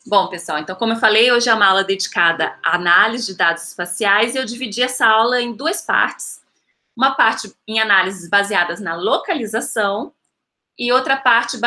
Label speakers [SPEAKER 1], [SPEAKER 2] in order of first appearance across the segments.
[SPEAKER 1] Bom, pessoal, então, como eu falei, hoje é uma aula dedicada à análise de dados espaciais e eu dividi essa aula em duas partes. Uma parte em análises baseadas na localização e outra parte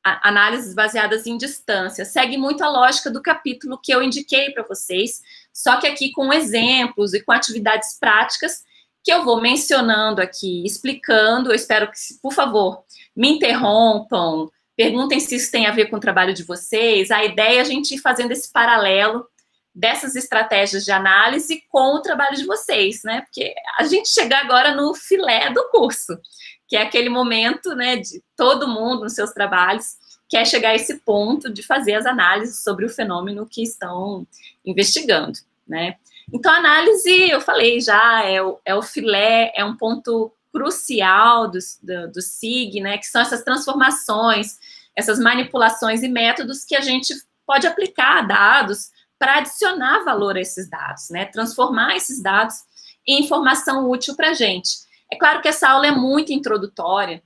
[SPEAKER 1] análises baseadas em distância. Segue muito a lógica do capítulo que eu indiquei para vocês, só que aqui com exemplos e com atividades práticas que eu vou mencionando aqui, explicando. Eu espero que, por favor, me interrompam, perguntem se isso tem a ver com o trabalho de vocês. A ideia é a gente ir fazendo esse paralelo dessas estratégias de análise com o trabalho de vocês, né? Porque a gente chega agora no filé do curso, que é aquele momento, né, de todo mundo nos seus trabalhos quer chegar a esse ponto de fazer as análises sobre o fenômeno que estão investigando, né? Então, a análise, eu falei já, é o filé, é um ponto crucial do SIG, né, que são essas transformações, essas manipulações e métodos que a gente pode aplicar a dados para adicionar valor a esses dados, né, transformar esses dados em informação útil para a gente. É claro que essa aula é muito introdutória,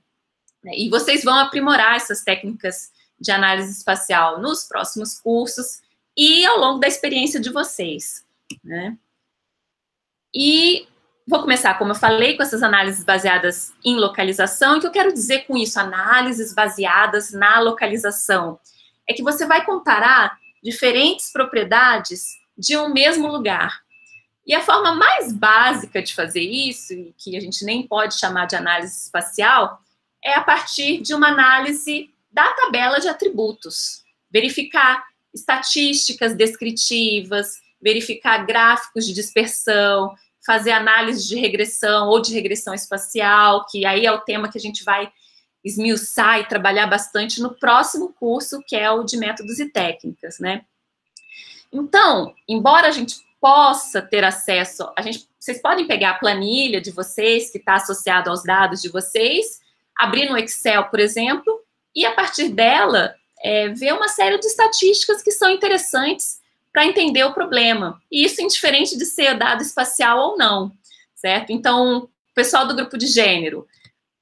[SPEAKER 1] né, e vocês vão aprimorar essas técnicas de análise espacial nos próximos cursos e ao longo da experiência de vocês, né. E vou começar, como eu falei, com essas análises baseadas em localização. E o que eu quero dizer com isso, análises baseadas na localização? É que você vai comparar diferentes propriedades de um mesmo lugar. E a forma mais básica de fazer isso, e que a gente nem pode chamar de análise espacial, é a partir de uma análise da tabela de atributos. Verificar estatísticas descritivas, verificar gráficos de dispersão, fazer análise de regressão ou de regressão espacial, que aí é o tema que a gente vai esmiuçar e trabalhar bastante no próximo curso, que é o de métodos e técnicas, né? Então, embora a gente possa ter acesso, vocês podem pegar a planilha de vocês, que está associada aos dados de vocês, abrir no Excel, por exemplo, e a partir dela, ver uma série de estatísticas que são interessantes para entender o problema. E isso indiferente de ser dado espacial ou não, certo? Então, pessoal do grupo de gênero,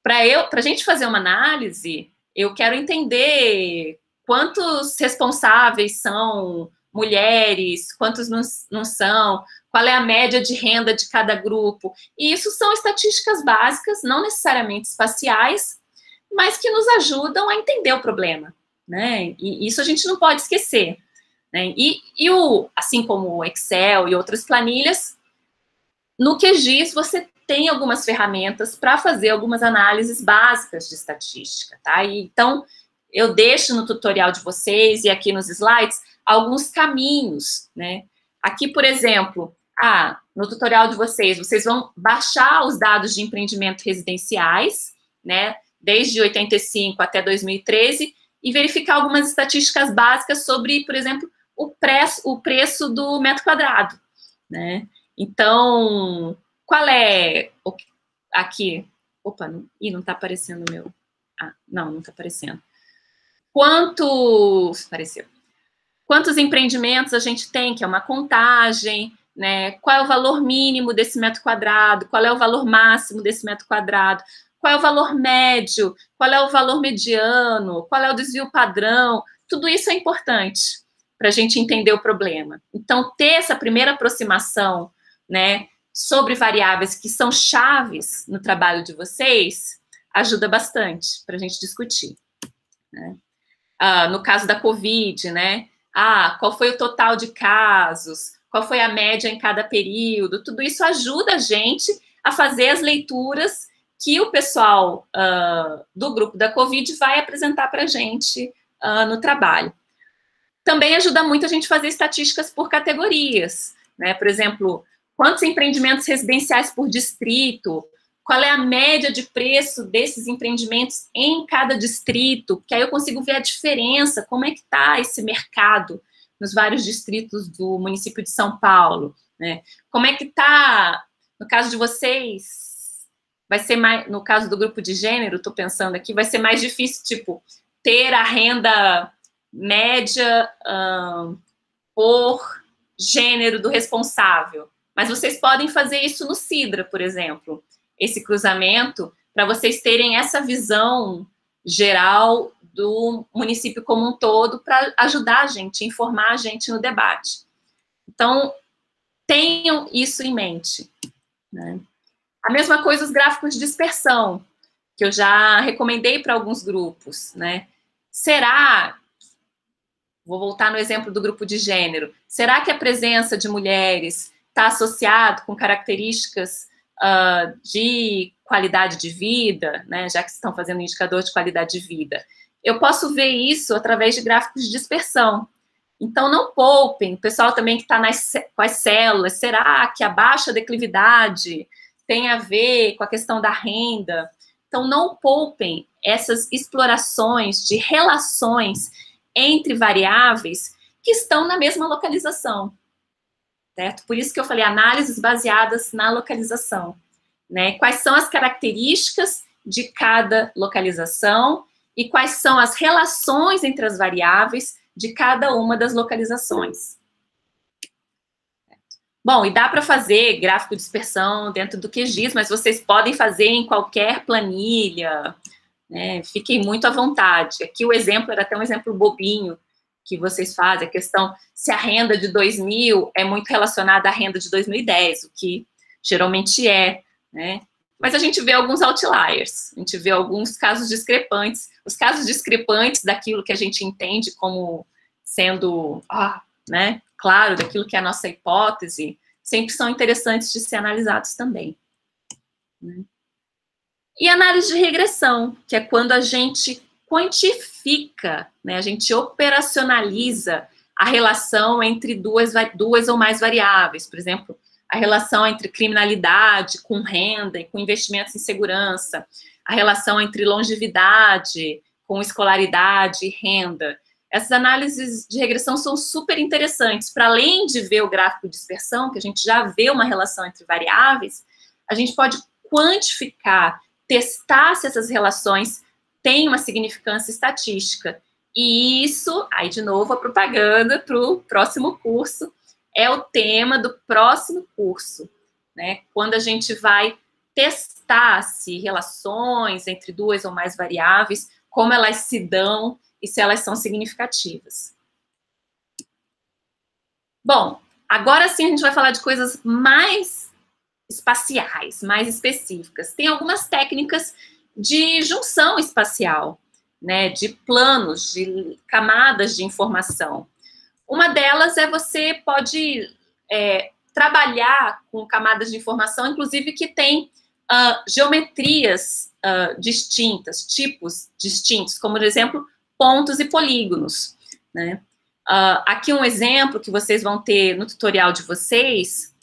[SPEAKER 1] para a gente fazer uma análise, eu quero entender quantos responsáveis são mulheres, quantos não são, qual é a média de renda de cada grupo. E isso são estatísticas básicas, não necessariamente espaciais, mas que nos ajudam a entender o problema, né? E isso a gente não pode esquecer, né? Assim como o Excel e outras planilhas, no QGIS você tem algumas ferramentas para fazer algumas análises básicas de estatística, tá? Então, eu deixo no tutorial de vocês e aqui nos slides alguns caminhos, né? Aqui, por exemplo, no tutorial de vocês vão baixar os dados de empreendimento residenciais, né? Desde 85 até 2013, e verificar algumas estatísticas básicas sobre, por exemplo, o preço do metro quadrado, né? Então, qual é aqui? Opa, não está aparecendo o meu. Não está aparecendo. Apareceu. Quantos empreendimentos a gente tem, que é uma contagem, né? Qual é o valor mínimo desse metro quadrado? Qual é o valor máximo desse metro quadrado? Qual é o valor médio? Qual é o valor mediano? Qual é o desvio padrão? Tudo isso é importante para a gente entender o problema. Então, ter essa primeira aproximação, né, sobre variáveis que são chaves no trabalho de vocês, ajuda bastante para a gente discutir, né? No caso da Covid, né? Qual foi o total de casos? Qual foi a média em cada período? Tudo isso ajuda a gente a fazer as leituras que o pessoal do grupo da Covid vai apresentar para a gente no trabalho. Também ajuda muito a gente a fazer estatísticas por categorias, né? Por exemplo, quantos empreendimentos residenciais por distrito, qual é a média de preço desses empreendimentos em cada distrito, que aí eu consigo ver a diferença, como é que está esse mercado nos vários distritos do município de São Paulo, né? Como é que está, no caso de vocês, vai ser mais, no caso do grupo de gênero, estou pensando aqui, vai ser mais difícil, tipo, ter a renda média por gênero do responsável. Mas vocês podem fazer isso no Sidra, por exemplo, esse cruzamento, para vocês terem essa visão geral do município como um todo para ajudar a gente, informar a gente no debate. Então, tenham isso em mente, né? A mesma coisa os gráficos de dispersão, que eu já recomendei para alguns grupos, né? Será, vou voltar no exemplo do grupo de gênero, será que a presença de mulheres está associado com características de qualidade de vida, né? Já que estão fazendo um indicador de qualidade de vida? Eu posso ver isso através de gráficos de dispersão. Então, não poupem, o pessoal também que está com as células, será que a baixa declividade tem a ver com a questão da renda? Então, não poupem essas explorações de relações entre variáveis que estão na mesma localização, certo? Por isso que eu falei análises baseadas na localização, né? Quais são as características de cada localização e quais são as relações entre as variáveis de cada uma das localizações. Bom, e dá para fazer gráfico de dispersão dentro do QGIS, mas vocês podem fazer em qualquer planilha, né? Fiquem muito à vontade. Aqui o exemplo era até um exemplo bobinho que vocês fazem, a questão se a renda de 2000 é muito relacionada à renda de 2010, o que geralmente é, né? Mas a gente vê alguns outliers, a gente vê alguns casos discrepantes. Os casos discrepantes daquilo que a gente entende como sendo, né, claro, daquilo que é a nossa hipótese, sempre são interessantes de ser analisados também, né? E análise de regressão, que é quando a gente quantifica, né, a gente operacionaliza a relação entre duas ou mais variáveis, por exemplo, a relação entre criminalidade com renda e com investimentos em segurança, a relação entre longevidade com escolaridade e renda. Essas análises de regressão são super interessantes. Para além de ver o gráfico de dispersão, que a gente já vê uma relação entre variáveis, a gente pode quantificar, testar se essas relações têm uma significância estatística. E isso, aí de novo a propaganda para o próximo curso, é o tema do próximo curso, né? Quando a gente vai testar se relações entre duas ou mais variáveis, como elas se dão e se elas são significativas. Bom, agora sim a gente vai falar de coisas mais espaciais, mais específicas. Tem algumas técnicas de junção espacial, né? De planos, de camadas de informação. Uma delas é você pode trabalhar com camadas de informação, inclusive que tem geometrias distintas, tipos distintos, como, por exemplo, pontos e polígonos, né? Aqui um exemplo que vocês vão ter no tutorial de vocês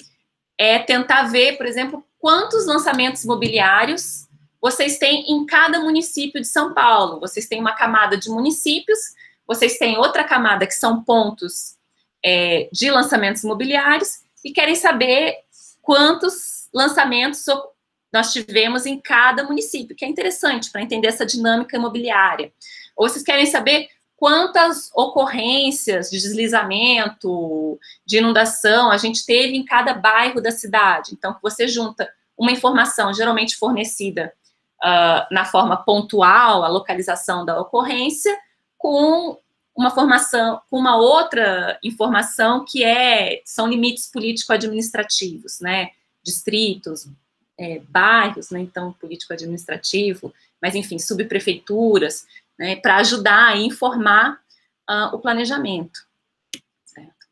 [SPEAKER 1] é tentar ver, por exemplo, quantos lançamentos imobiliários vocês têm em cada município de São Paulo. Vocês têm uma camada de municípios, vocês têm outra camada que são pontos de lançamentos imobiliários e querem saber quantos lançamentos nós tivemos em cada município, que é interessante para entender essa dinâmica imobiliária. Ou vocês querem saber quantas ocorrências de deslizamento, de inundação a gente teve em cada bairro da cidade. Então, você junta uma informação geralmente fornecida na forma pontual, a localização da ocorrência, com uma outra informação que são limites político-administrativos, né? Distritos, bairros, né? Então, político-administrativo, mas, enfim, subprefeituras, né? Para ajudar a informar o planejamento, certo?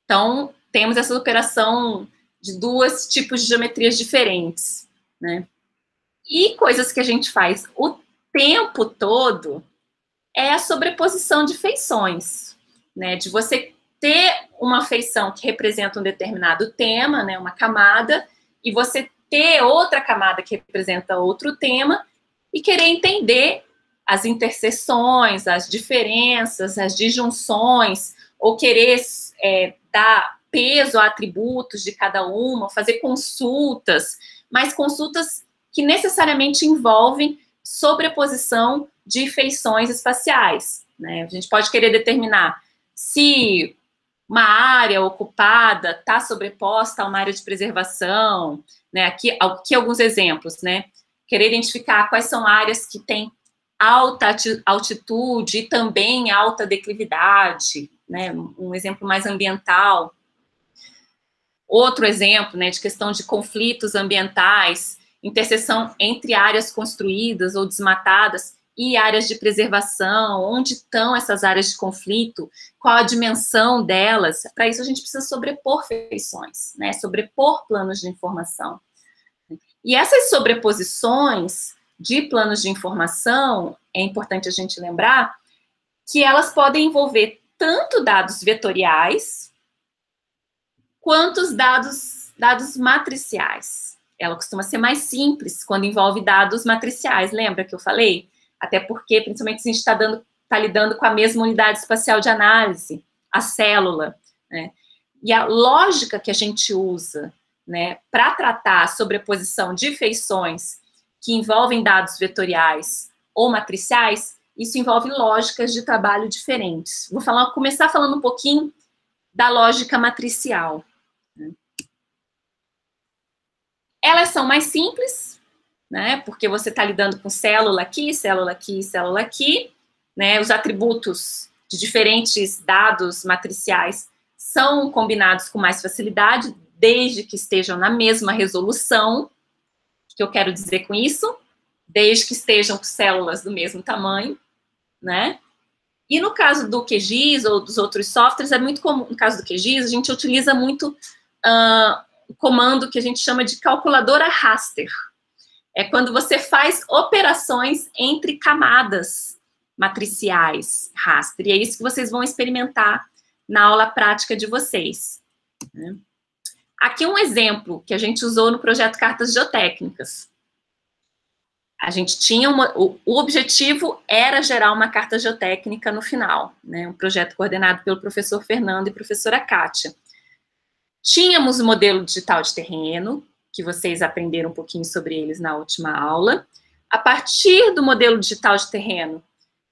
[SPEAKER 1] Então, temos essa operação de dois tipos de geometrias diferentes, né? E coisas que a gente faz o tempo todo é a sobreposição de feições, né? De você ter uma feição que representa um determinado tema, né? Uma camada, e você ter outra camada que representa outro tema e querer entender as interseções, as diferenças, as disjunções, ou querer dar peso a atributos de cada uma, fazer consultas, mas consultas que necessariamente envolvem sobreposição de feições espaciais, né? A gente pode querer determinar se uma área ocupada está sobreposta a uma área de preservação, né? Aqui alguns exemplos, né? Querer identificar quais são áreas que têm alta altitude e também alta declividade, né? Um exemplo mais ambiental. Outro exemplo, né, de questão de conflitos ambientais, interseção entre áreas construídas ou desmatadas e áreas de preservação, onde estão essas áreas de conflito, qual a dimensão delas. Para isso a gente precisa sobrepor feições, né, sobrepor planos de informação. E essas sobreposições de planos de informação, é importante a gente lembrar que elas podem envolver tanto dados vetoriais quanto os dados matriciais. Ela costuma ser mais simples quando envolve dados matriciais, lembra que eu falei? Até porque, principalmente, se a gente está lidando com a mesma unidade espacial de análise, a célula, né? E a lógica que a gente usa, né, para tratar a sobreposição de feições que envolvem dados vetoriais ou matriciais, isso envolve lógicas de trabalho diferentes. Vou começar falando um pouquinho da lógica matricial. Elas são mais simples, né, porque você está lidando com célula aqui, célula aqui, célula aqui, né, os atributos de diferentes dados matriciais são combinados com mais facilidade, desde que estejam na mesma resolução. O que eu quero dizer com isso? Desde que estejam com células do mesmo tamanho, né? E no caso do QGIS ou dos outros softwares, é muito comum, no caso do QGIS, a gente utiliza muito o comando que a gente chama de calculadora raster. É quando você faz operações entre camadas matriciais raster. E é isso que vocês vão experimentar na aula prática de vocês. Aqui um exemplo que a gente usou no projeto Cartas Geotécnicas. A gente tinha o objetivo era gerar uma carta geotécnica no final, né? Um projeto coordenado pelo professor Fernando e professora Kátia. Tínhamos o modelo digital de terreno, que vocês aprenderam um pouquinho sobre eles na última aula. A partir do modelo digital de terreno,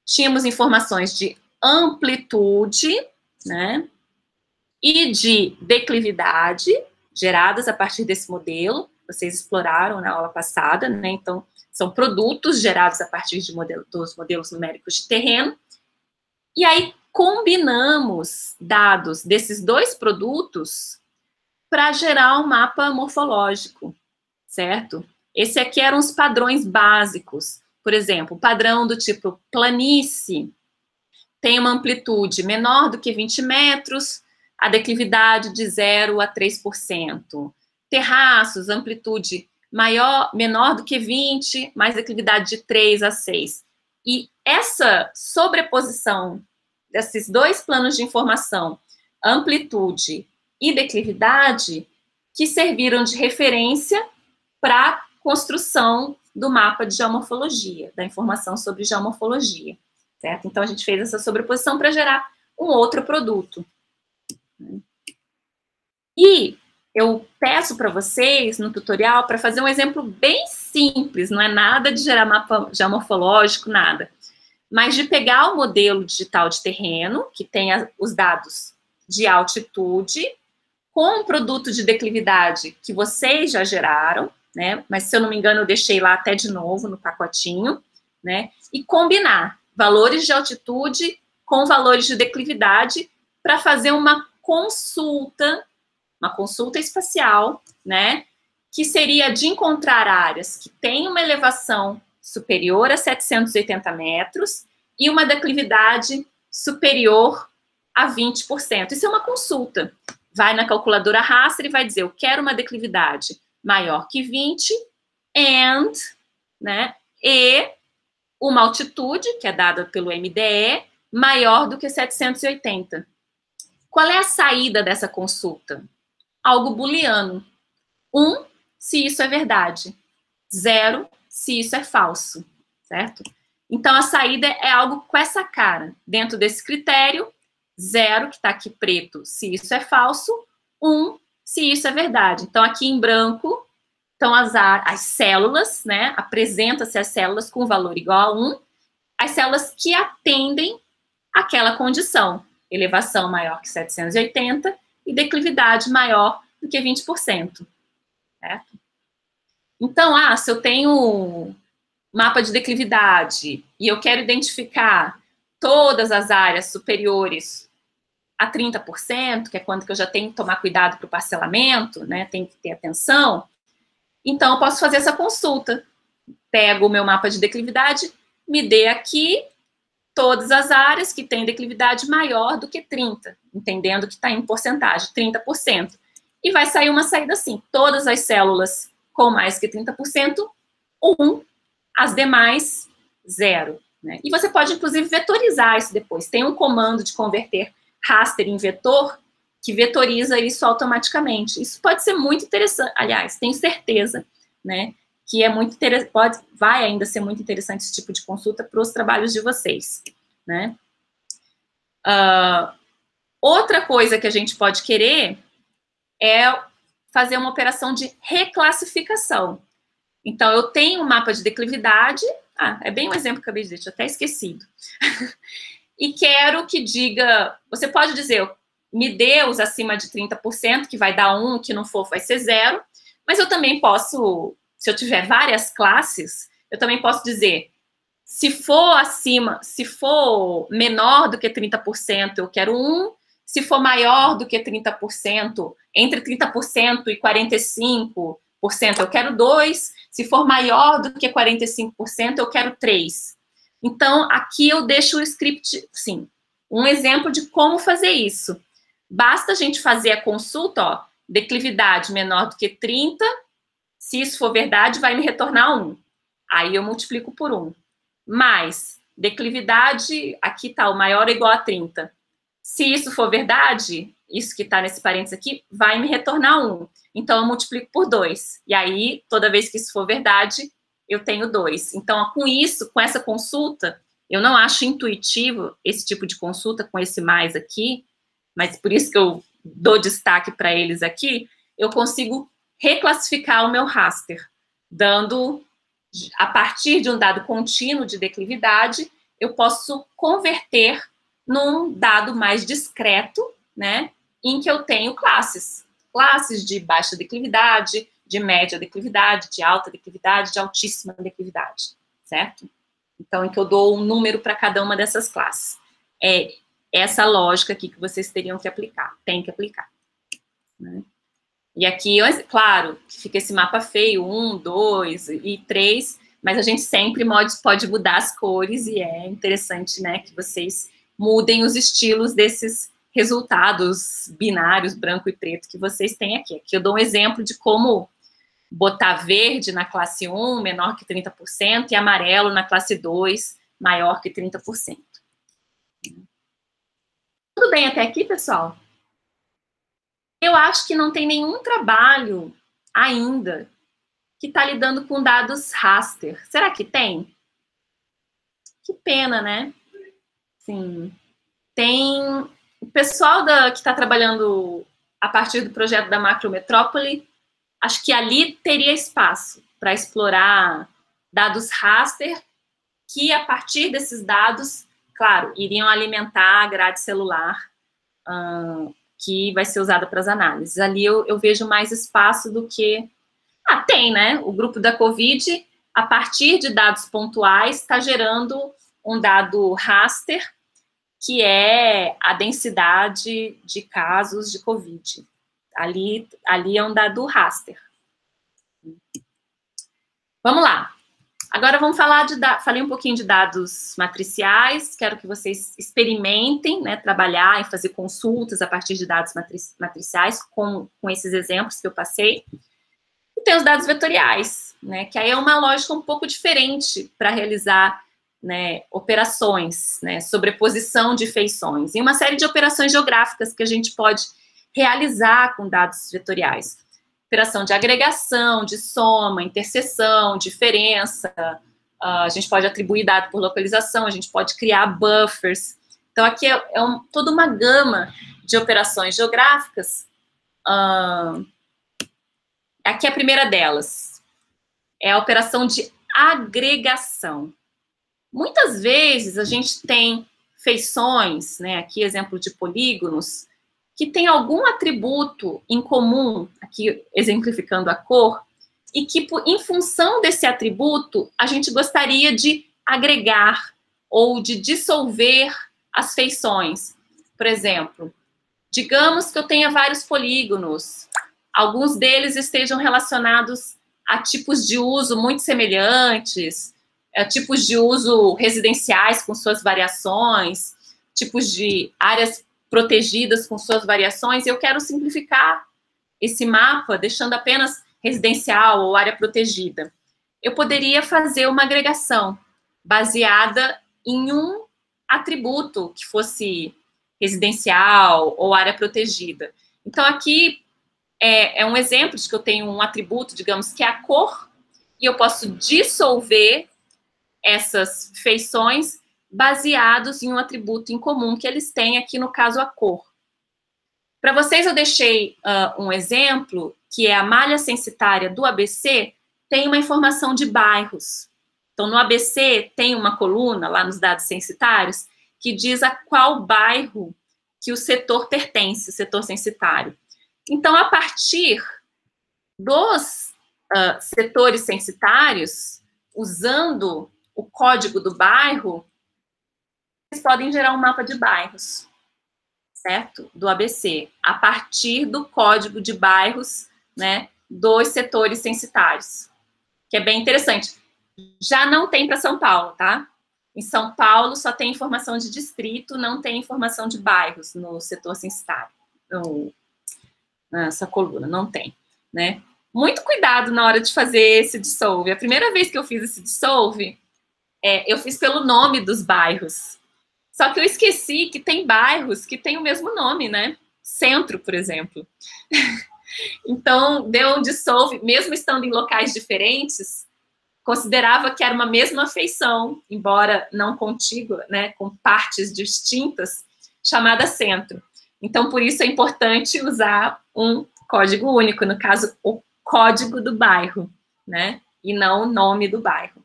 [SPEAKER 1] tínhamos informações de amplitude, né? E de declividade, geradas a partir desse modelo. Vocês exploraram na aula passada, né? Então, são produtos gerados a partir dos modelos numéricos de terreno. E aí, combinamos dados desses dois produtos para gerar um mapa morfológico, certo? Esse aqui eram os padrões básicos. Por exemplo, padrão do tipo planície tem uma amplitude menor do que 20 metros, a declividade de 0 a 3%. Terraços, amplitude menor do que 20, mais declividade de 3 a 6. E essa sobreposição desses dois planos de informação, amplitude e declividade, que serviram de referência para a construção do mapa de geomorfologia, da informação sobre geomorfologia, certo? Então, a gente fez essa sobreposição para gerar um outro produto. E eu peço para vocês, no tutorial, para fazer um exemplo bem simples, não é nada de gerar mapa geomorfológico, nada, mas de pegar o modelo digital de terreno, que tem os dados de altitude, com um produto de declividade que vocês já geraram, né, mas se eu não me engano eu deixei lá até de novo no pacotinho, né, e combinar valores de altitude com valores de declividade para fazer uma consulta espacial, né, que seria de encontrar áreas que têm uma elevação superior a 780 metros e uma declividade superior a 20%. Isso é uma consulta. Vai na calculadora raster e vai dizer, eu quero uma declividade maior que 20 né, e uma altitude, que é dada pelo MDE, maior do que 780. Qual é a saída dessa consulta? Algo booleano. 1, se isso é verdade. 0, se isso é falso, certo? Então, a saída é algo com essa cara. Dentro desse critério, 0, que está aqui preto, se isso é falso. 1, se isso é verdade. Então, aqui em branco, estão as células, né? Apresenta-se as células com valor igual a 1. As células que atendem àquela condição. Elevação maior que 780 e declividade maior do que 20%. Certo? Então, se eu tenho mapa de declividade e eu quero identificar todas as áreas superiores a 30%, que é quando que eu já tenho que tomar cuidado para o parcelamento, né, tem que ter atenção, então eu posso fazer essa consulta. Pego o meu mapa de declividade, me dê aqui todas as áreas que têm declividade maior do que 30%, entendendo que está em porcentagem, 30%. E vai sair uma saída assim, todas as células com mais que 30%, 1, as demais, 0. Né? E você pode, inclusive, vetorizar isso depois. Tem um comando de converter raster em vetor que vetoriza isso automaticamente. Isso pode ser muito interessante, aliás, tenho certeza, né, que é muito interessante, vai ainda ser muito interessante esse tipo de consulta para os trabalhos de vocês, né? Outra coisa que a gente pode querer é fazer uma operação de reclassificação. Então, eu tenho um mapa de declividade, é bem um exemplo que eu acabei de dizer, tinha até esquecido. E quero que diga, você pode dizer, me dê os acima de 30%, que vai dar 1, que não for vai ser 0, mas eu também posso, se eu tiver várias classes, eu também posso dizer, se for acima, se for menor do que 30%, eu quero 1, se for maior do que 30%, entre 30% e 45%, eu quero 2, se for maior do que 45%, eu quero 3. Então, aqui eu deixo o script, sim, um exemplo de como fazer isso. Basta a gente fazer a consulta, ó, declividade menor do que 30, se isso for verdade, vai me retornar 1. Aí eu multiplico por 1. Mais declividade, aqui está o maior ou igual a 30. Se isso for verdade, isso que está nesse parênteses aqui, vai me retornar 1. Então, eu multiplico por 2. E aí, toda vez que isso for verdade, eu tenho 2. Então, com isso, com essa consulta, eu não acho intuitivo esse tipo de consulta com esse mais aqui, mas por isso que eu dou destaque para eles aqui, eu consigo reclassificar o meu raster, dando, a partir de um dado contínuo de declividade, eu posso converter num dado mais discreto, né, em que eu tenho classes de baixa declividade, de média declividade, de alta declividade, de altíssima declividade, certo? Então, em que eu dou um número para cada uma dessas classes. É essa lógica aqui que vocês teriam que aplicar, tem que aplicar. Né? E aqui, claro, fica esse mapa feio, 1, 2 e 3, mas a gente sempre pode mudar as cores e é interessante, né, que vocês mudem os estilos desses resultados binários, branco e preto, que vocês têm aqui. Aqui eu dou um exemplo de como botar verde na classe 1, menor que 30%, e amarelo na classe 2, maior que 30%. Tudo bem até aqui, pessoal? Eu acho que não tem nenhum trabalho ainda que está lidando com dados raster. Será que tem? Que pena, né? Sim. Tem o pessoal que está trabalhando a partir do projeto da Macrometrópole, acho que ali teria espaço para explorar dados raster, que a partir desses dados, claro, iriam alimentar a grade celular que vai ser usada para as análises. Ali eu vejo mais espaço do que... tem, né? O grupo da COVID, a partir de dados pontuais, está gerando um dado raster, que é a densidade de casos de COVID. Ali é um dado raster. Vamos lá. Agora vamos falar falei um pouquinho de dados matriciais, quero que vocês experimentem, né, trabalhar e fazer consultas a partir de dados matriciais com esses exemplos que eu passei. E tem os dados vetoriais, né, que aí é uma lógica um pouco diferente para realizar, né, operações, né, sobreposição de feições, e uma série de operações geográficas que a gente pode realizar com dados vetoriais. Operação de agregação, de soma, interseção, diferença, a gente pode atribuir dado por localização, a gente pode criar buffers. Então, aqui é toda uma gama de operações geográficas. Aqui é a primeira delas, é a operação de agregação. Muitas vezes a gente tem feições, né, aqui exemplo de polígonos, que tem algum atributo em comum, aqui exemplificando a cor, e que, em função desse atributo, a gente gostaria de agregar ou de dissolver as feições. Por exemplo, digamos que eu tenha vários polígonos, alguns deles estejam relacionados a tipos de uso muito semelhantes, tipos de uso residenciais com suas variações, tipos de áreas protegidas com suas variações, e eu quero simplificar esse mapa, deixando apenas residencial ou área protegida. Eu poderia fazer uma agregação baseada em um atributo que fosse residencial ou área protegida. Então, aqui é um exemplo de que eu tenho um atributo, digamos, que é a cor, e eu posso dissolver essas feições baseados em um atributo em comum que eles têm, aqui no caso a cor. Para vocês eu deixei um exemplo, que é a malha censitária do ABC, tem uma informação de bairros. Então, no ABC tem uma coluna, lá nos dados censitários, que diz a qual bairro que o setor pertence, o setor censitário. Então, a partir dos setores censitários, usando o código do bairro, vocês podem gerar um mapa de bairros, certo? Do ABC, a partir do código de bairros, né, dos setores censitários, que é bem interessante. Já não tem para São Paulo, tá? Em São Paulo só tem informação de distrito, não tem informação de bairros no setor censitário, nessa coluna, não tem, né? Muito cuidado na hora de fazer esse dissolve. A primeira vez que eu fiz esse dissolve, eu fiz pelo nome dos bairros. Só que eu esqueci que tem bairros que têm o mesmo nome, né? Centro, por exemplo. Então, deu um dissolve, mesmo estando em locais diferentes, considerava que era uma mesma feição, embora não contígua, né, com partes distintas, chamada centro. Então, por isso é importante usar um código único, no caso, o código do bairro, né, e não o nome do bairro.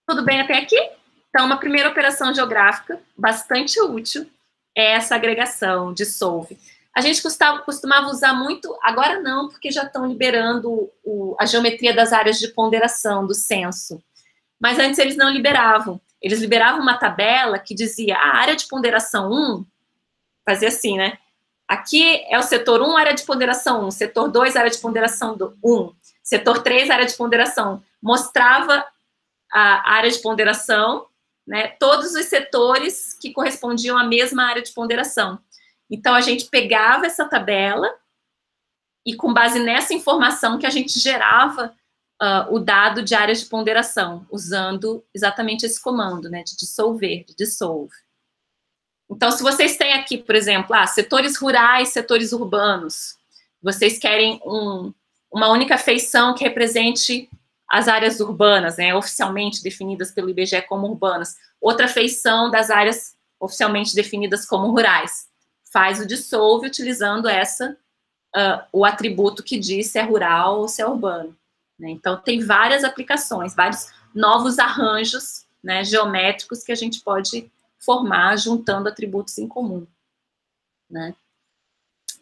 [SPEAKER 1] Tudo bem até aqui? Então, uma primeira operação geográfica bastante útil é essa agregação, dissolve. A gente costumava usar muito, agora não, porque já estão liberando a geometria das áreas de ponderação do censo. Mas antes eles não liberavam. Eles liberavam uma tabela que dizia a área de ponderação 1, fazia assim, né? Aqui é o setor 1, área de ponderação 1, setor 2, área de ponderação 1, setor 3, área de ponderação 1. Mostrava a área de ponderação, né? Todos os setores que correspondiam à mesma área de ponderação. Então, a gente pegava essa tabela e, com base nessa informação, que a gente gerava o dado de áreas de ponderação, usando exatamente esse comando, né, de dissolver, de dissolve. Então, se vocês têm aqui, por exemplo, setores rurais, setores urbanos, vocês querem uma única feição que represente as áreas urbanas, né, oficialmente definidas pelo IBGE como urbanas, outra feição das áreas oficialmente definidas como rurais. Faz o dissolve utilizando o atributo que diz se é rural ou se é urbano, né? Então, tem várias aplicações, vários novos arranjos, né, geométricos que a gente pode formar juntando atributos em comum, né?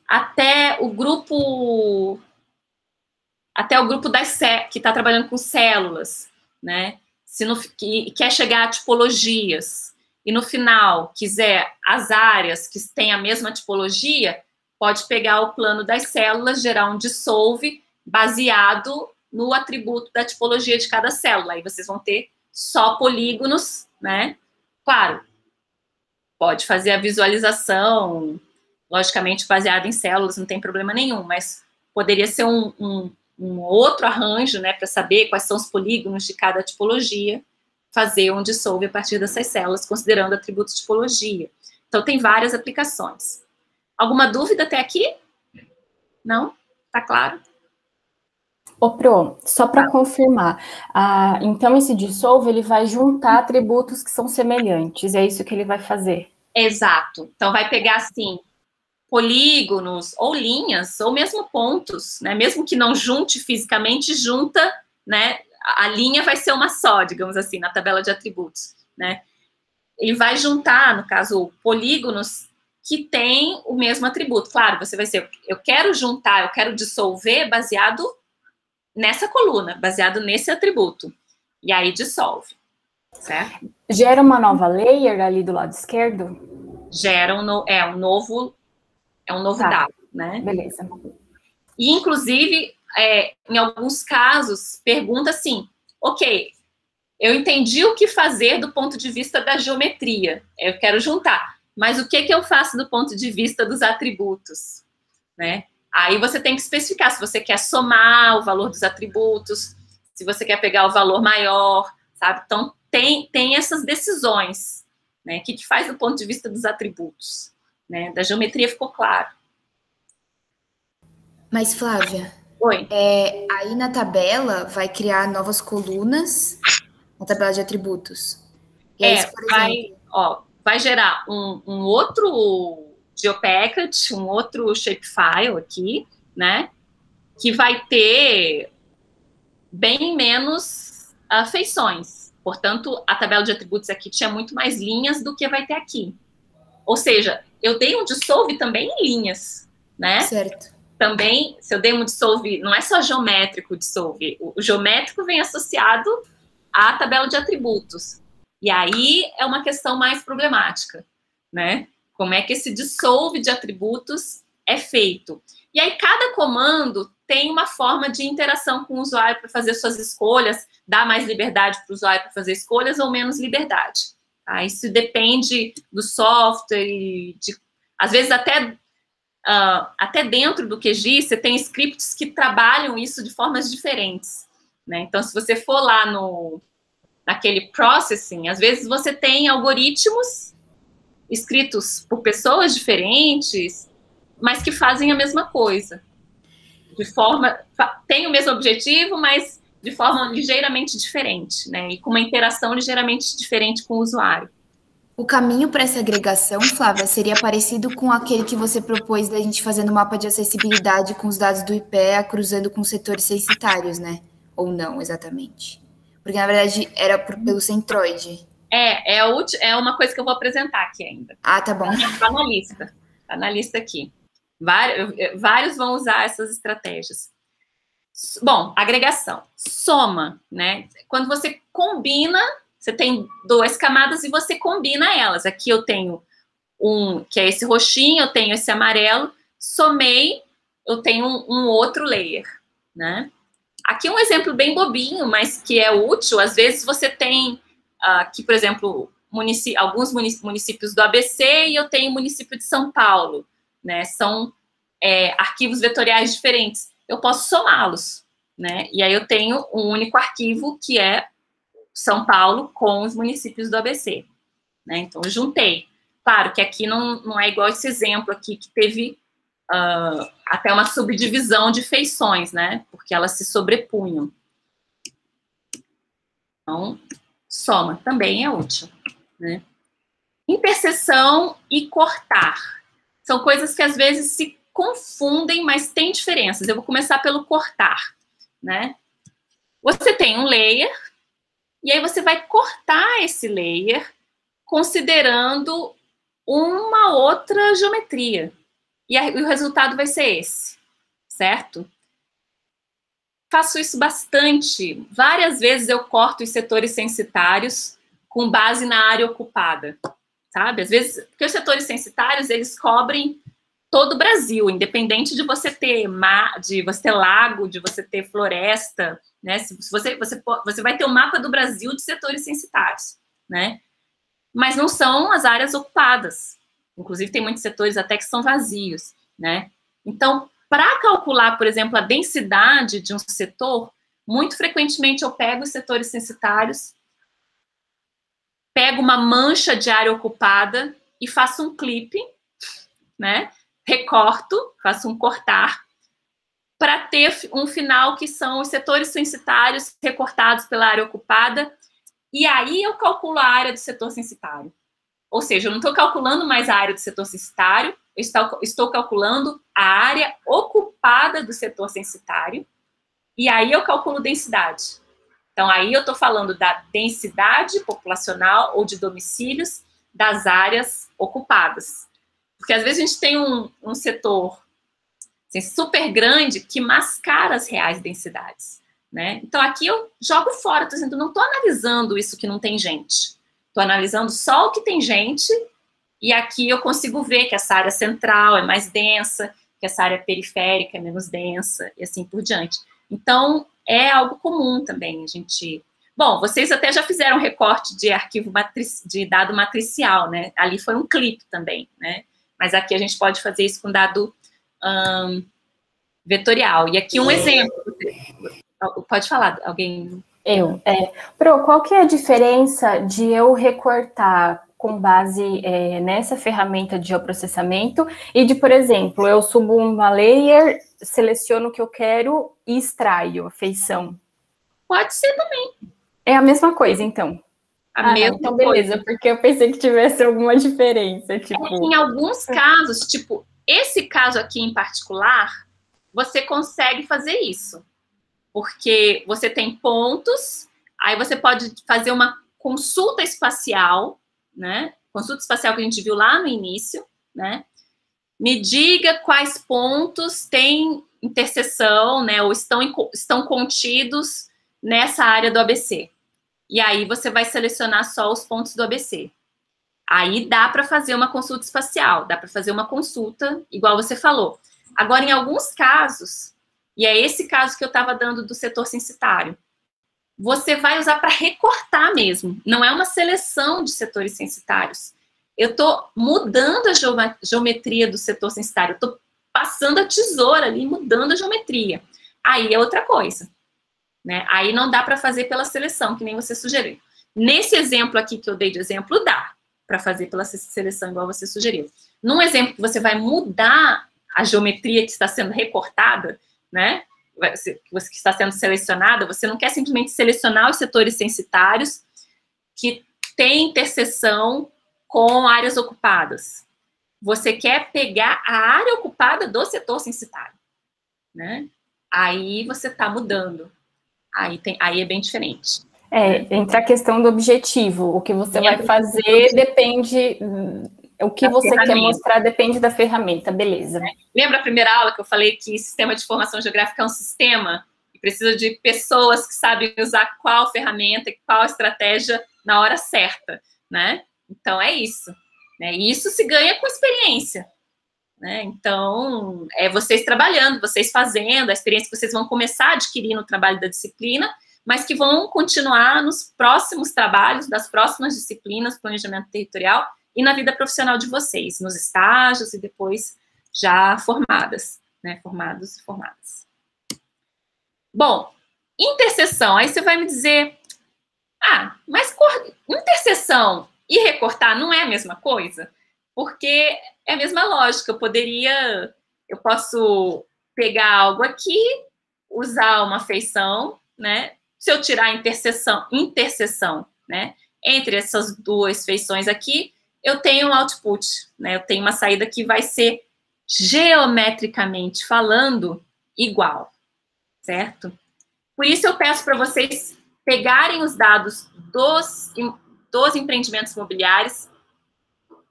[SPEAKER 1] Até o grupo que está trabalhando com células, né? Que quer chegar a tipologias, e no final quiser as áreas que têm a mesma tipologia, pode pegar o plano das células, gerar um dissolve baseado no atributo da tipologia de cada célula. Aí vocês vão ter só polígonos, né? Claro, pode fazer a visualização, logicamente baseada em células, não tem problema nenhum, mas poderia ser um outro arranjo, né, para saber quais são os polígonos de cada tipologia, fazer um dissolve a partir dessas células, considerando atributos de tipologia. Então, tem várias aplicações. Alguma dúvida até aqui? Não? Tá claro?
[SPEAKER 2] Ô, Pro, só para confirmar, então esse dissolve, ele vai juntar atributos que são semelhantes, é isso que ele vai fazer?
[SPEAKER 1] Exato. Então, vai pegar, assim, polígonos, ou linhas, ou mesmo pontos, né? Mesmo que não junte fisicamente, junta, né? A linha vai ser uma só, digamos assim, na tabela de atributos, né? Ele vai juntar, no caso, polígonos que tem o mesmo atributo. Claro, você vai ser, eu quero juntar, eu quero dissolver baseado nessa coluna, baseado nesse atributo. E aí dissolve, certo?
[SPEAKER 2] Gera uma nova layer ali do lado esquerdo?
[SPEAKER 1] Gera um novo
[SPEAKER 2] Tá,
[SPEAKER 1] dado, né?
[SPEAKER 2] beleza.
[SPEAKER 1] E, inclusive, em alguns casos, pergunta assim, ok, eu entendi o que fazer do ponto de vista da geometria, eu quero juntar, mas o que eu faço do ponto de vista dos atributos, né? Aí você tem que especificar se você quer somar o valor dos atributos, se você quer pegar o valor maior, sabe? Então, tem essas decisões, né? O que faz do ponto de vista dos atributos, né? Da geometria ficou claro.
[SPEAKER 3] Mas, Flávia,
[SPEAKER 1] Oi.
[SPEAKER 3] Aí na tabela vai criar novas colunas na tabela de atributos. E aí, por exemplo,
[SPEAKER 1] vai gerar um outro GeoPackage, um outro shapefile aqui, né? Que vai ter bem menos feições. Portanto, a tabela de atributos aqui tinha muito mais linhas do que vai ter aqui. Ou seja, eu dei um dissolve também em linhas, né?
[SPEAKER 3] Certo.
[SPEAKER 1] Também, se eu dei um dissolve, não é só geométrico o dissolve, o geométrico vem associado à tabela de atributos. E aí é uma questão mais problemática, né? Como é que esse dissolve de atributos é feito? E aí cada comando tem uma forma de interação com o usuário para fazer suas escolhas, dar mais liberdade para o usuário para fazer escolhas ou menos liberdade. Tá? Isso depende do software, às vezes até dentro do QGIS, você tem scripts que trabalham isso de formas diferentes, né? Então, se você for lá naquele processing, às vezes você tem algoritmos escritos por pessoas diferentes, mas que fazem a mesma coisa. Tem o mesmo objetivo, mas de forma ligeiramente diferente, né? E com uma interação ligeiramente diferente com o usuário.
[SPEAKER 3] O caminho para essa agregação, Flávia, seria parecido com aquele que você propôs da gente fazer no mapa de acessibilidade com os dados do IPEA cruzando com setores censitários, né? Ou não, exatamente? Porque, na verdade, era pelo Centroid.
[SPEAKER 1] É uma coisa que eu vou apresentar aqui ainda.
[SPEAKER 3] Ah, tá bom.
[SPEAKER 1] Tá na lista. Tá na lista aqui. Vários vão usar essas estratégias. Bom, agregação. Soma, né? Quando você combina, você tem duas camadas e você combina elas. Aqui eu tenho que é esse roxinho, eu tenho esse amarelo, somei, eu tenho um outro layer, né? Aqui um exemplo bem bobinho, mas que é útil. Às vezes você tem aqui, por exemplo, alguns municípios do ABC e eu tenho o município de São Paulo, né? São arquivos vetoriais diferentes. Eu posso somá-los, né? E aí eu tenho um único arquivo que é São Paulo com os municípios do ABC, né? Então eu juntei. Claro que aqui não é igual esse exemplo aqui que teve até uma subdivisão de feições, né? Porque elas se sobrepunham. Então, soma também é útil, né? Interseção e cortar. São coisas que às vezes se confundem, mas tem diferenças. Eu vou começar pelo cortar, né? Você tem um layer, e aí você vai cortar esse layer considerando uma outra geometria. E o resultado vai ser esse, certo? Faço isso bastante. Várias vezes eu corto os setores censitários com base na área ocupada, sabe? Às vezes, porque os setores censitários, eles cobrem todo o Brasil, independente de você ter lago, de você ter floresta, né? Você vai ter o mapa do Brasil de setores censitários, né? Mas não são as áreas ocupadas. Inclusive, tem muitos setores até que são vazios, né? Então, para calcular, por exemplo, a densidade de um setor, muito frequentemente eu pego os setores censitários, pego uma mancha de área ocupada e faço um clipe, né? Recorto, faço um cortar, para ter um final que são os setores censitários recortados pela área ocupada, e aí eu calculo a área do setor censitário. Ou seja, eu não estou calculando mais a área do setor censitário, eu estou calculando a área ocupada do setor censitário, e aí eu calculo densidade. Então, aí eu estou falando da densidade populacional ou de domicílios das áreas ocupadas. Porque às vezes a gente tem um setor assim, super grande que mascara as reais densidades, né? Então aqui eu jogo fora, tô dizendo, não estou analisando isso que não tem gente. Estou analisando só o que tem gente, e aqui eu consigo ver que essa área central é mais densa, que essa área periférica é menos densa, e assim por diante. Então, é algo comum também, a gente... Bom, vocês até já fizeram recorte de arquivo de dado matricial, né? Ali foi um clipe também, né? Mas aqui a gente pode fazer isso com dado vetorial. E aqui um exemplo. Pode falar, alguém...
[SPEAKER 2] Pro, qual que é a diferença de eu recortar com base nessa ferramenta de geoprocessamento e de, por exemplo, eu subo uma layer, seleciono o que eu quero e extraio a feição?
[SPEAKER 1] Pode ser também.
[SPEAKER 2] É a mesma coisa, então?
[SPEAKER 1] Então
[SPEAKER 2] beleza, porque eu pensei que tivesse alguma diferença, tipo...
[SPEAKER 1] Em alguns casos, tipo, esse caso aqui em particular, você consegue fazer isso. Porque você tem pontos, aí você pode fazer uma consulta espacial, né? Consulta espacial que a gente viu lá no início, né? Me diga quais pontos têm interseção, né? Ou estão contidos nessa área do ABC. E aí você vai selecionar só os pontos do ABC. Aí dá para fazer uma consulta espacial, dá para fazer uma consulta, igual você falou. Agora, em alguns casos, e é esse caso que eu estava dando do setor censitário, você vai usar para recortar mesmo, não é uma seleção de setores censitários. Eu estou mudando a geometria do setor censitário, eu estou passando a tesoura ali, mudando a geometria. Aí é outra coisa, né? Aí não dá para fazer pela seleção, que nem você sugeriu. Nesse exemplo aqui que eu dei de exemplo, dá para fazer pela seleção, igual você sugeriu. Num exemplo que você vai mudar a geometria que está sendo recortada, né, que está sendo selecionada, você não quer simplesmente selecionar os setores censitários que têm interseção com áreas ocupadas. Você quer pegar a área ocupada do setor censitário, né? Aí você está mudando. Aí é bem diferente.
[SPEAKER 2] Entra a questão do objetivo. O que você vai fazer depende... O que você quer mostrar depende da ferramenta, beleza.
[SPEAKER 1] Lembra a primeira aula que eu falei que sistema de informação geográfica é um sistema e precisa de pessoas que sabem usar qual ferramenta e qual estratégia na hora certa, né? Então, é isso. Né? E isso se ganha com experiência. Né? Então, é vocês trabalhando, vocês fazendo, a experiência que vocês vão começar a adquirir no trabalho da disciplina, mas que vão continuar nos próximos trabalhos, das próximas disciplinas, planejamento territorial, e na vida profissional de vocês, nos estágios e depois já formadas, né? Formados e formadas. Bom, interseção, aí você vai me dizer, mas interseção e recortar não é a mesma coisa? Porque é a mesma lógica, eu posso pegar algo aqui, usar uma feição, né? Se eu tirar a interseção, né? Entre essas duas feições aqui, eu tenho um output, né? Eu tenho uma saída que vai ser geometricamente falando igual, certo? Por isso eu peço para vocês pegarem os dados dos empreendimentos imobiliários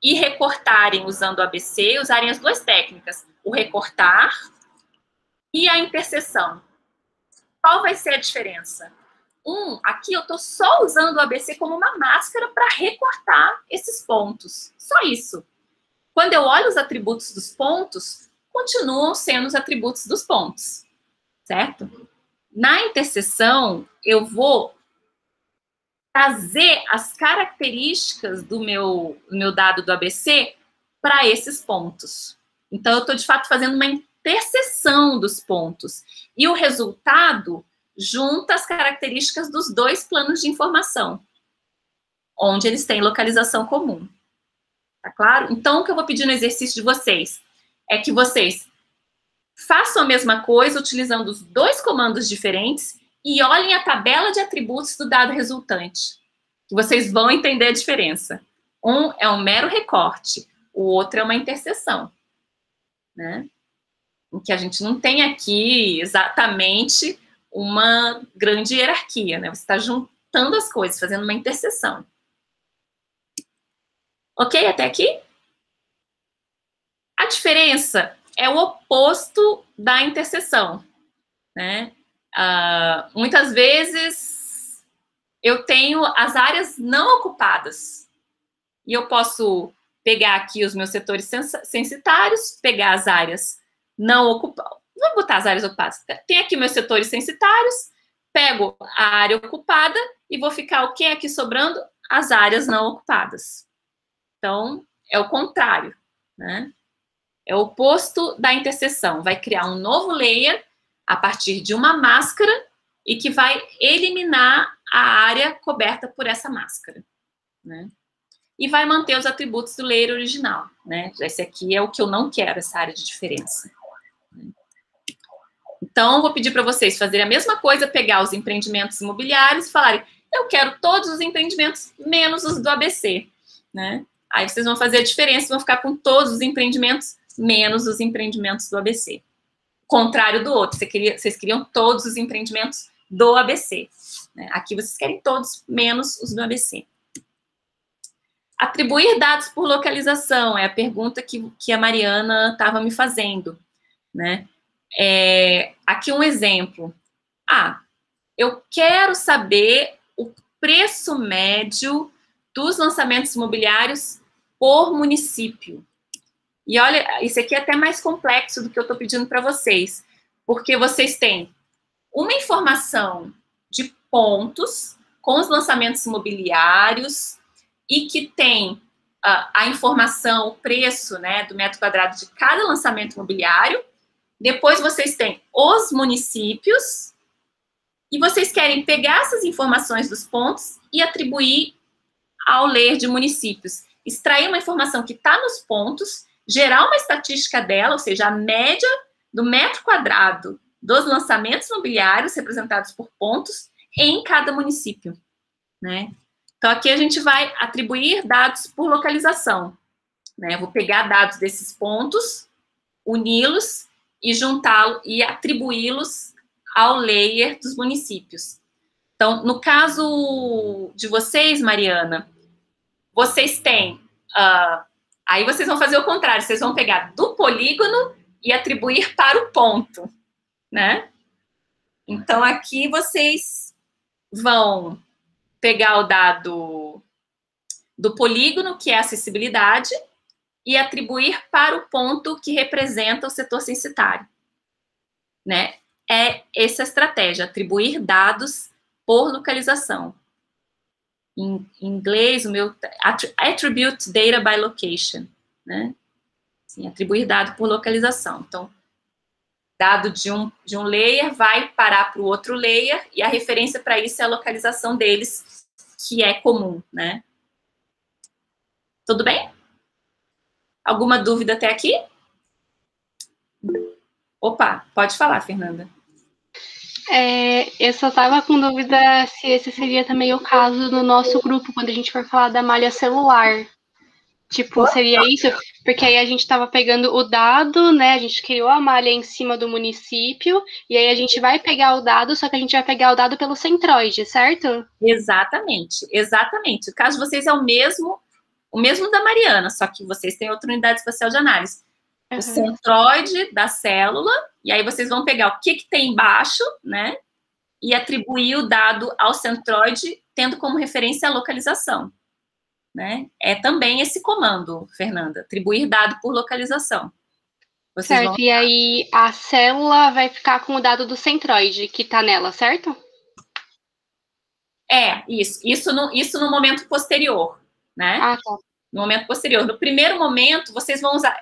[SPEAKER 1] e recortarem usando o ABC, usarem as duas técnicas, o recortar e a interseção. Qual vai ser a diferença? Aqui eu estou só usando o ABC como uma máscara para recortar esses pontos. Só isso. Quando eu olho os atributos dos pontos, continuam sendo os atributos dos pontos. Certo? Na interseção, eu vou trazer as características do meu dado do ABC para esses pontos. Então, eu estou, de fato, fazendo uma interseção dos pontos. E o resultado junta as características dos dois planos de informação, onde eles têm localização comum. Tá claro? Então, o que eu vou pedir no exercício de vocês é que vocês façam a mesma coisa utilizando os dois comandos diferentes e olhem a tabela de atributos do dado resultante, que vocês vão entender a diferença. Um é um mero recorte, o outro é uma interseção, né? Em que a gente não tem aqui exatamente uma grande hierarquia, né? Você está juntando as coisas, fazendo uma interseção. Ok? Até aqui? A diferença é o oposto da interseção, né? Muitas vezes eu tenho as áreas não ocupadas e eu posso pegar aqui os meus setores censitários, pegar as áreas não ocupadas, vou botar as áreas ocupadas, tem aqui meus setores censitários, pego a área ocupada e vou ficar o que aqui sobrando? As áreas não ocupadas. Então, é o contrário, né? É o oposto da interseção. Vai criar um novo layer a partir de uma máscara e que vai eliminar a área coberta por essa máscara, né? E vai manter os atributos do layer original, né? Esse aqui é o que eu não quero, essa área de diferença. Então, vou pedir para vocês fazerem a mesma coisa, pegar os empreendimentos imobiliários e falarem, eu quero todos os empreendimentos menos os do ABC, né? Aí vocês vão fazer a diferença, vão ficar com todos os empreendimentos menos os empreendimentos do ABC. Contrário do outro, vocês queriam todos os empreendimentos do ABC, né? Aqui vocês querem todos menos os do ABC. Atribuir dados por localização é a pergunta que a Mariana estava me fazendo, né? Aqui um exemplo. Eu quero saber o preço médio dos lançamentos imobiliários por município. E olha, isso aqui é até mais complexo do que eu estou pedindo para vocês, porque vocês têm uma informação de pontos com os lançamentos imobiliários e que tem a informação, o preço, né, do metro quadrado de cada lançamento imobiliário. Depois vocês têm os municípios e vocês querem pegar essas informações dos pontos e atribuir ao layer de municípios. Extrair uma informação que está nos pontos, gerar uma estatística dela, ou seja, a média do metro quadrado dos lançamentos imobiliários representados por pontos em cada município, né? Então, aqui a gente vai atribuir dados por localização, né? Eu vou pegar dados desses pontos, uni-los e juntá-los e atribuí-los ao layer dos municípios. Então, no caso de vocês, Mariana, vocês têm... aí vocês vão fazer o contrário, vocês vão pegar do polígono e atribuir para o ponto, né? Então, aqui vocês vão pegar o dado do polígono, que é a acessibilidade, e atribuir para o ponto que representa o setor censitário, né? É essa a estratégia, atribuir dados por localização. Em inglês, o meu attribute data by location, né? Sim, atribuir dado por localização. Então, dado de um layer vai parar para o outro layer e a referência para isso é a localização deles, que é comum, né? Tudo bem? Alguma dúvida até aqui? Opa, pode falar, Fernanda.
[SPEAKER 4] Eu só estava com dúvida se esse seria também o caso do nosso grupo, quando a gente for falar da malha celular. Tipo, seria isso? Porque aí a gente estava pegando o dado, né? A gente criou a malha em cima do município, e aí a gente vai pegar o dado, só que a gente vai pegar o dado pelo centroide, certo?
[SPEAKER 1] Exatamente, exatamente. O caso de vocês é o mesmo da Mariana, só que vocês têm outra unidade espacial de análise. O centroide da célula, e aí vocês vão pegar o que tem embaixo, né? E atribuir o dado ao centroide, tendo como referência a localização. Né? É também esse comando, Fernanda, atribuir dado por localização. Vocês
[SPEAKER 4] certo, e aí a célula vai ficar com o dado do centroide que está nela, certo?
[SPEAKER 1] Isso no momento posterior, né?
[SPEAKER 4] Ah, tá.
[SPEAKER 1] No momento posterior. No primeiro momento, vocês vão usar...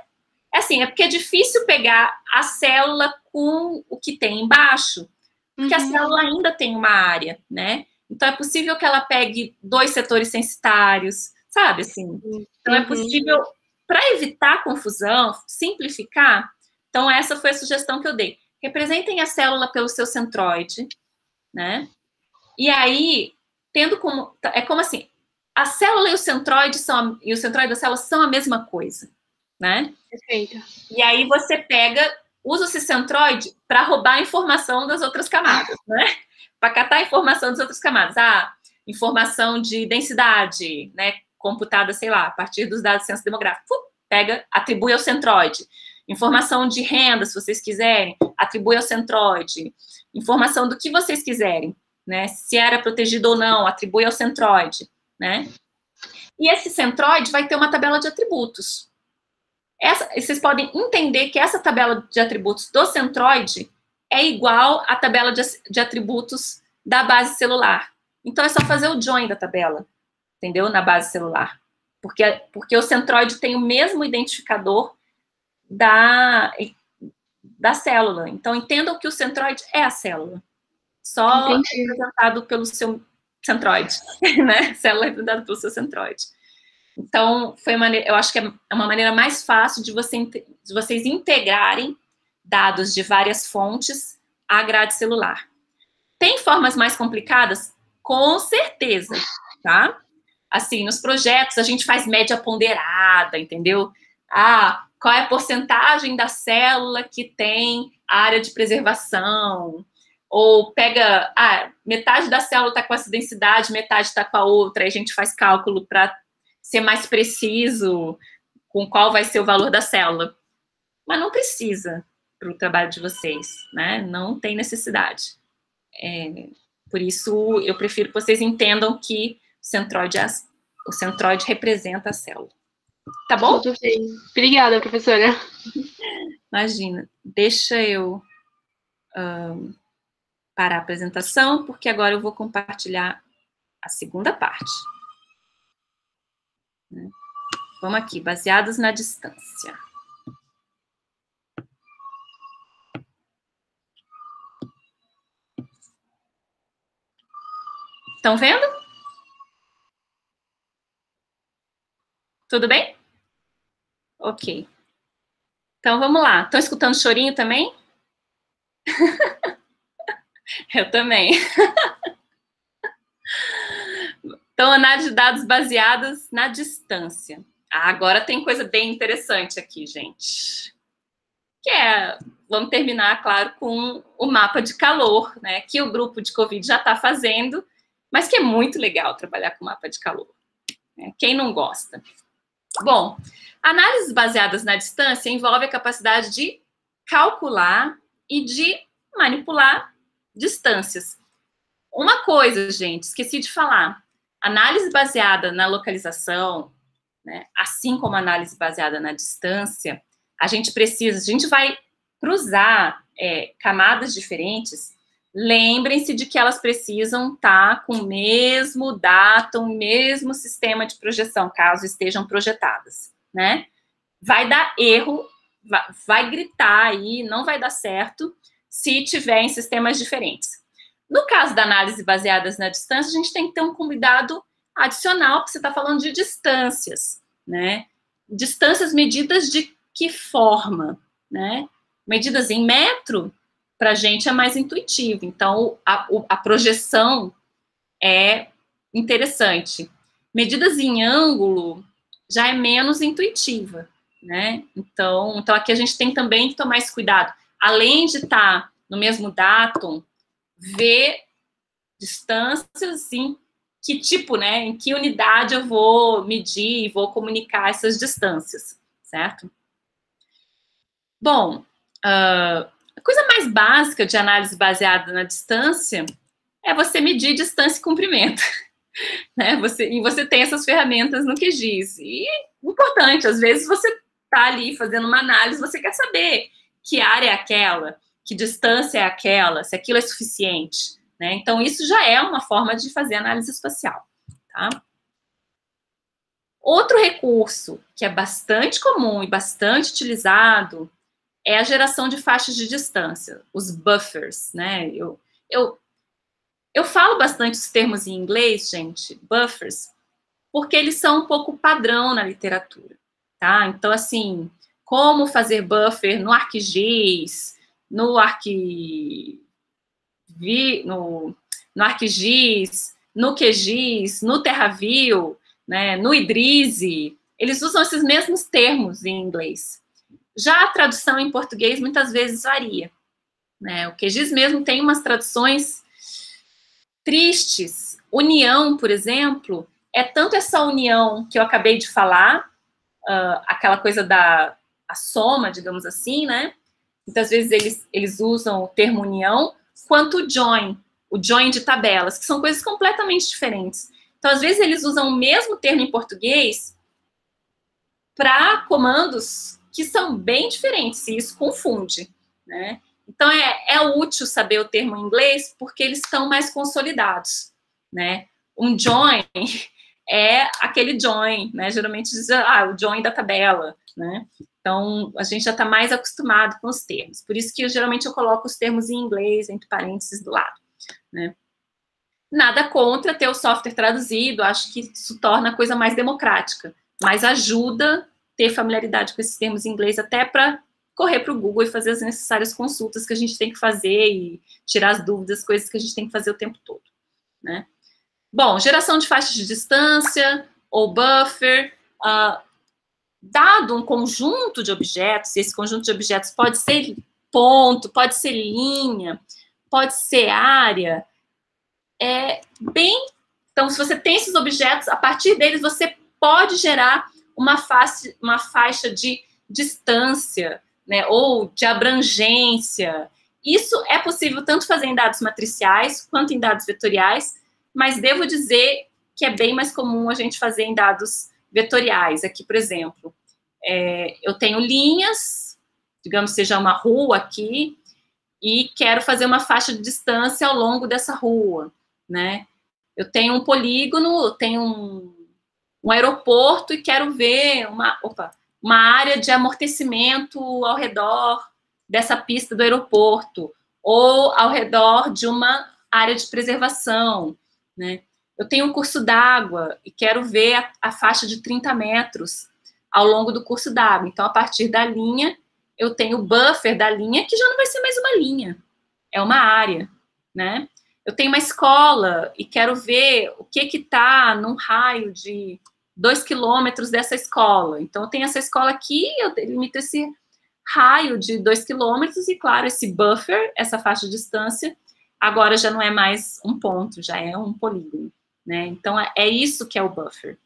[SPEAKER 1] é porque é difícil pegar a célula com o que tem embaixo, porque a célula ainda tem uma área, né? Então, é possível que ela pegue 2 setores censitários, sabe, assim? Então, é possível, para evitar confusão, simplificar, então, essa foi a sugestão que eu dei. Representem a célula pelo seu centroide, né? E aí, tendo como... É como assim, a célula e o centroide da célula são a mesma coisa, né?
[SPEAKER 4] Perfeito.
[SPEAKER 1] E aí, você usa esse centroide para roubar a informação das outras camadas, né? Para catar a informação das outras camadas. Informação de densidade, né? Computada, sei lá, a partir dos dados do censo demográfico. pega, atribui ao centroide. Informação de renda, se vocês quiserem, atribui ao centroide. Informação do que vocês quiserem, né? Se era protegido ou não, atribui ao centroide, né? E esse centroide vai ter uma tabela de atributos. Vocês podem entender que essa tabela de atributos do centroide é igual à tabela de atributos da base celular. Então, é só fazer o join da tabela, entendeu? Na base celular. Porque o centroide tem o mesmo identificador da célula. Então, entendam que o centroide é a célula. Só representado pelo seu centroide, né? Célula representada pelo seu centroide. Então, eu acho que é uma maneira mais fácil de vocês integrarem dados de várias fontes à grade celular. Tem formas mais complicadas? Com certeza, tá? Assim, nos projetos, a gente faz média ponderada, entendeu? Qual é a porcentagem da célula que tem área de preservação? Ou pega, metade da célula está com essa densidade, metade está com a outra, aí a gente faz cálculo para ser mais preciso com qual vai ser o valor da célula. Mas não precisa para o trabalho de vocês, né? Não tem necessidade. Por isso, eu prefiro que vocês entendam que o centroide representa a célula. Tá bom?
[SPEAKER 4] Tudo bem. Obrigada, professora.
[SPEAKER 1] Imagina. Deixa eu parar a apresentação, porque agora eu vou compartilhar a segunda parte. Vamos aqui, baseados na distância. Estão vendo? Tudo bem? Ok. Então, vamos lá. Estão escutando chorinho também? Eu também. Então, análise de dados baseadas na distância. Agora tem coisa bem interessante aqui, gente. Vamos terminar, claro, com o mapa de calor, né? Que o grupo de Covid já está fazendo, mas que é muito legal trabalhar com mapa de calor. Né? Quem não gosta? Bom, análises baseadas na distância envolve a capacidade de calcular e de manipular distâncias. Uma coisa, gente, esqueci de falar. Análise baseada na localização, né, assim como análise baseada na distância, a gente vai cruzar camadas diferentes. Lembrem-se de que elas precisam estar com o mesmo datum, o mesmo sistema de projeção, caso estejam projetadas, né? Vai dar erro, vai gritar aí, não vai dar certo se tiver em sistemas diferentes. No caso da análise baseadas na distância, a gente tem que ter um cuidado adicional, porque você está falando de distâncias, né? Distâncias medidas de que forma, né? Medidas em metro, para a gente é mais intuitivo. Então, a projeção é interessante. Medidas em ângulo já é menos intuitiva, né? Então aqui a gente tem também que tomar esse cuidado. Além de estar no mesmo datum, ver distâncias em que tipo, né? Em que unidade eu vou medir e vou comunicar essas distâncias, certo? Bom, a coisa mais básica de análise baseada na distância é você medir distância e comprimento, né? Você tem essas ferramentas no QGIS. E importante, às vezes você está ali fazendo uma análise, você quer saber que área é aquela, que distância é aquela, se aquilo é suficiente, né? Então, isso já é uma forma de fazer análise espacial, tá? Outro recurso que é bastante comum e bastante utilizado é a geração de faixas de distância, os buffers, né? Eu falo bastante os termos em inglês, gente, buffers, porque eles são um pouco padrão na literatura, tá? Então, assim, como fazer buffer no ArcGIS, no ArcGIS, no QGIS, no TerraView, né, no Idrizi, eles usam esses mesmos termos em inglês. Já a tradução em português muitas vezes varia, né? O QGIS mesmo tem umas traduções tristes. União, por exemplo, é tanto essa união que eu acabei de falar, aquela coisa da a soma, digamos assim, né? Muitas vezes eles usam o termo união, quanto o join de tabelas, que são coisas completamente diferentes. Então, às vezes, eles usam o mesmo termo em português para comandos que são bem diferentes, e isso confunde, né? Então, é útil saber o termo em inglês, porque eles estão mais consolidados, né? Um join é aquele join, né? Geralmente diz, o join da tabela, né? Então, a gente já está mais acostumado com os termos. Por isso que, geralmente, eu coloco os termos em inglês, entre parênteses, do lado, né? Nada contra ter o software traduzido, acho que isso torna a coisa mais democrática, mas ajuda ter familiaridade com esses termos em inglês, até para correr para o Google e fazer as necessárias consultas que a gente tem que fazer e tirar as dúvidas, coisas que a gente tem que fazer o tempo todo, né? Bom, geração de faixas de distância ou buffer, dado um conjunto de objetos, e esse conjunto de objetos pode ser ponto, pode ser linha, pode ser área, então, se você tem esses objetos, a partir deles você pode gerar uma faixa de distância, né, ou de abrangência. Isso é possível tanto fazer em dados matriciais quanto em dados vetoriais, mas devo dizer que é bem mais comum a gente fazer em dados vetoriais. Aqui, por exemplo, eu tenho linhas, digamos, seja uma rua aqui, e quero fazer uma faixa de distância ao longo dessa rua, né? Eu tenho um polígono, eu tenho um aeroporto e quero ver uma área de amortecimento ao redor dessa pista do aeroporto, ou ao redor de uma área de preservação, né? Eu tenho um curso d'água e quero ver a faixa de 30 metros ao longo do curso d'água. Então, a partir da linha, eu tenho o buffer da linha, que já não vai ser mais uma linha, é uma área, né? Eu tenho uma escola e quero ver o que está num raio de 2 quilômetros dessa escola. Então, eu tenho essa escola aqui, eu delimito esse raio de 2 quilômetros e, claro, esse buffer, essa faixa de distância, agora já não é mais um ponto, já é um polígono, né? Então, é isso que é o buffer.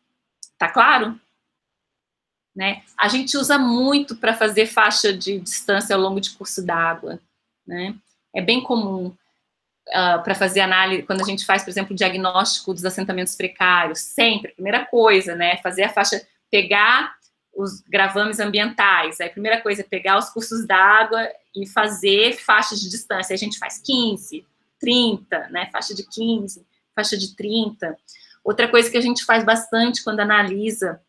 [SPEAKER 1] Tá claro? Né? A gente usa muito para fazer faixa de distância ao longo de curso d'água, né? É bem comum para fazer análise, quando a gente faz, por exemplo, o diagnóstico dos assentamentos precários, sempre, primeira coisa, né, fazer a faixa, pegar os gravames ambientais, aí a primeira coisa é pegar os cursos d'água e fazer faixas de distância, aí a gente faz 15, 30, né, faixa de 15, faixa de 30. Outra coisa que a gente faz bastante quando analisa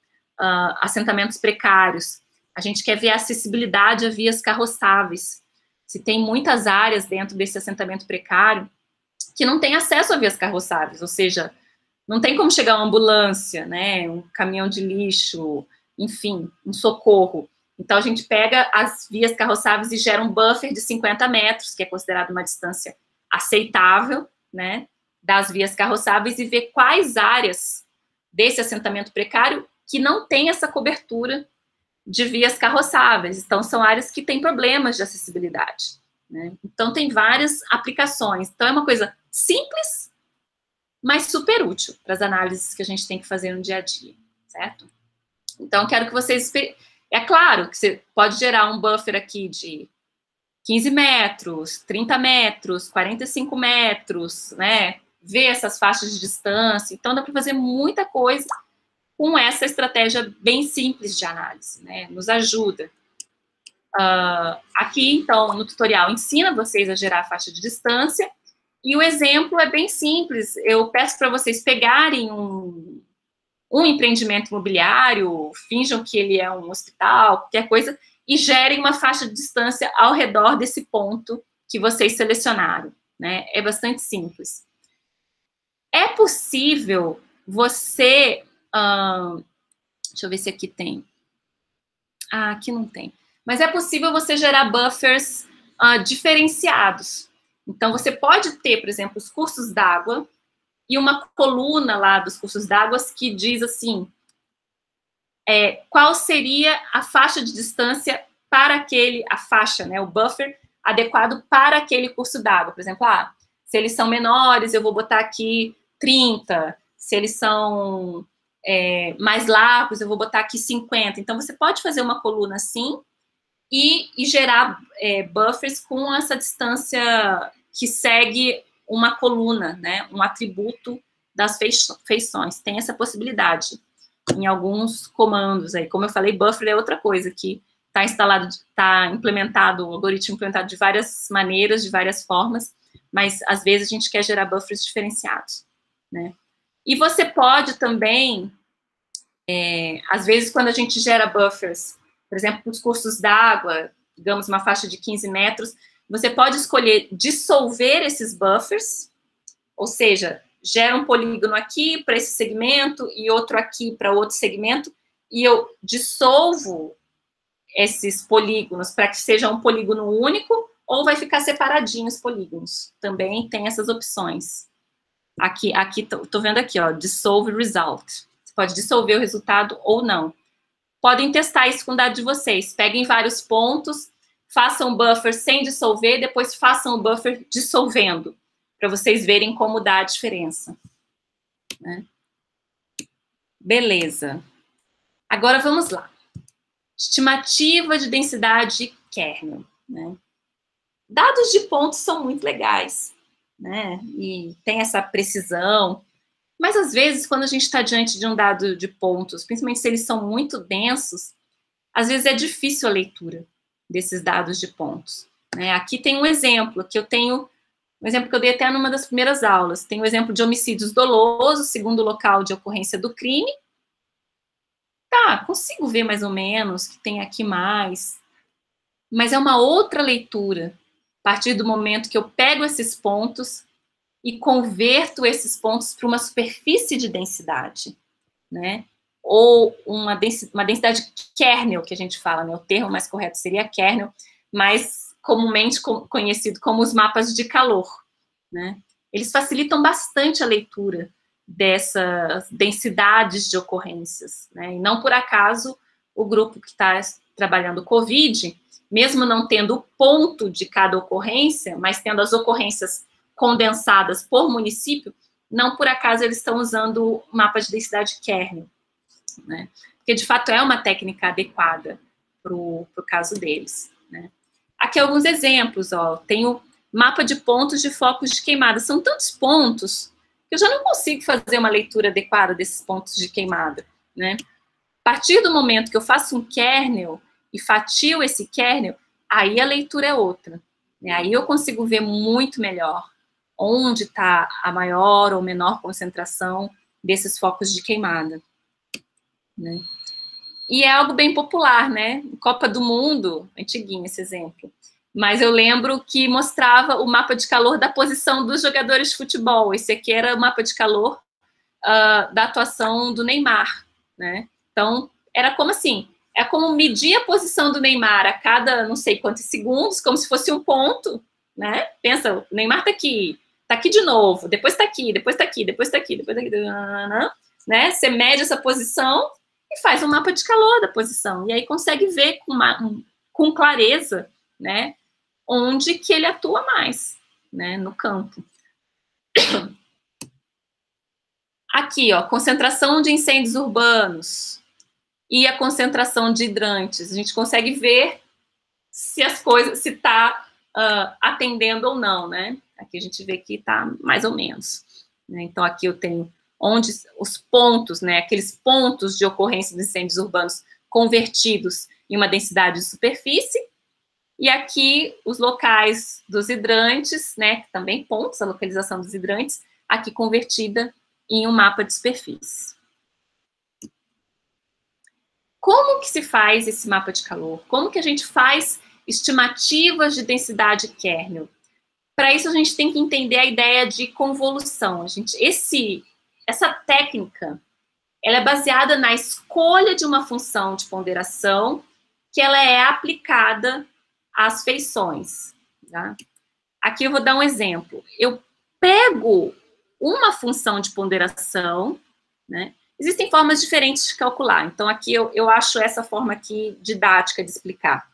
[SPEAKER 1] assentamentos precários, a gente quer ver a acessibilidade a vias carroçáveis. Se tem muitas áreas dentro desse assentamento precário que não tem acesso a vias carroçáveis, ou seja, não tem como chegar uma ambulância, né, um caminhão de lixo, enfim, um socorro. Então, a gente pega as vias carroçáveis e gera um buffer de 50 metros, que é considerado uma distância aceitável, né, das vias carroçáveis, e vê quais áreas desse assentamento precário que não tem essa cobertura de vias carroçáveis. Então, são áreas que têm problemas de acessibilidade, né? Então, tem várias aplicações. Então, é uma coisa simples, mas super útil para as análises que a gente tem que fazer no dia a dia, certo? Então, quero que vocês... É claro que você pode gerar um buffer aqui de 15 metros, 30 metros, 45 metros, né? Ver essas faixas de distância. Então, dá para fazer muita coisa com essa estratégia bem simples de análise, né? Nos ajuda. Aqui, então, no tutorial, ensina vocês a gerar a faixa de distância, e o exemplo é bem simples. Eu peço para vocês pegarem um empreendimento imobiliário, finjam que ele é um hospital, qualquer coisa, e gerem uma faixa de distância ao redor desse ponto que vocês selecionaram, né? É bastante simples. É possível você... deixa eu ver se aqui tem. Aqui não tem. Mas é possível você gerar buffers diferenciados. Então, você pode ter, por exemplo, os cursos d'água e uma coluna lá dos cursos d'água que diz assim, qual seria a faixa de distância para a faixa, né, o buffer adequado para aquele curso d'água. Por exemplo, se eles são menores, eu vou botar aqui 30, se eles são mais largos, eu vou botar aqui 50. Então, você pode fazer uma coluna assim e gerar buffers com essa distância que segue uma coluna, né? Um atributo das feições. Tem essa possibilidade em alguns comandos aí. Como eu falei, buffer é outra coisa que está implementado, o algoritmo implementado de várias maneiras, de várias formas, mas às vezes a gente quer gerar buffers diferenciados, né? E você pode também, às vezes quando a gente gera buffers, por exemplo, para os cursos d'água, digamos uma faixa de 15 metros, você pode escolher dissolver esses buffers, ou seja, gera um polígono aqui para esse segmento e outro aqui para outro segmento, e eu dissolvo esses polígonos para que seja um polígono único, ou vai ficar separadinho os polígonos. Também tem essas opções. Aqui tô vendo aqui, ó, dissolve result. Você pode dissolver o resultado ou não. Podem testar isso com o dado de vocês. Peguem vários pontos, façam o buffer sem dissolver, depois façam o buffer dissolvendo, para vocês verem como dá a diferença, né? Beleza. Agora vamos lá. Estimativa de densidade kernel, né? Dados de pontos são muito legais, né? E tem essa precisão, mas às vezes quando a gente está diante de um dado de pontos, principalmente se eles são muito densos, às vezes é difícil a leitura desses dados de pontos, né? Aqui tem um exemplo, que eu tenho, um exemplo que eu dei até numa das primeiras aulas, tem o exemplo de homicídios dolosos, segundo local de ocorrência do crime. Tá, consigo ver mais ou menos que tem aqui mais, mas é uma outra leitura, a partir do momento que eu pego esses pontos e converto esses pontos para uma superfície de densidade, né? Ou uma densidade kernel, que a gente fala, né? O termo mais correto seria kernel, mas comumente conhecido como os mapas de calor, né? Eles facilitam bastante a leitura dessas densidades de ocorrências, né? E não por acaso o grupo que está trabalhando o COVID, mesmo não tendo o ponto de cada ocorrência, mas tendo as ocorrências condensadas por município, não por acaso eles estão usando o mapa de densidade kernel, né? Porque de fato é uma técnica adequada para o caso deles, né? Aqui alguns exemplos, ó, tem o mapa de pontos de focos de queimada, são tantos pontos que eu já não consigo fazer uma leitura adequada desses pontos de queimada, né? A partir do momento que eu faço um kernel e fatio esse kernel, aí a leitura é outra, né? Aí eu consigo ver muito melhor onde está a maior ou menor concentração desses focos de queimada, né? E é algo bem popular, né? Copa do Mundo, antiguinho esse exemplo, mas eu lembro que mostrava o mapa de calor da posição dos jogadores de futebol. Esse aqui era o mapa de calor da atuação do Neymar, né? Então, era como assim, é como medir a posição do Neymar a cada não sei quantos segundos, como se fosse um ponto, né? Pensa, o Neymar tá aqui de novo, depois tá aqui, depois tá aqui, depois tá aqui, depois tá aqui, né? Você mede essa posição e faz um mapa de calor da posição, e aí consegue ver com clareza, né, onde que ele atua mais, né, no campo. Aqui, ó, concentração de incêndios urbanos e a concentração de hidrantes. A gente consegue ver se as coisas, se está atendendo ou não, né? Aqui a gente vê que está mais ou menos, né? Então, aqui eu tenho onde os pontos, né, aqueles pontos de ocorrência de incêndios urbanos convertidos em uma densidade de superfície, e aqui os locais dos hidrantes, né, também pontos, a localização dos hidrantes, aqui convertida em um mapa de superfície. Como que se faz esse mapa de calor? Como que a gente faz estimativas de densidade kernel? Para isso a gente tem que entender a ideia de convolução. Essa técnica, ela é baseada na escolha de uma função de ponderação que ela é aplicada às feições, tá? Aqui eu vou dar um exemplo. Eu pego uma função de ponderação, né? Existem formas diferentes de calcular, então aqui eu acho essa forma aqui didática de explicar.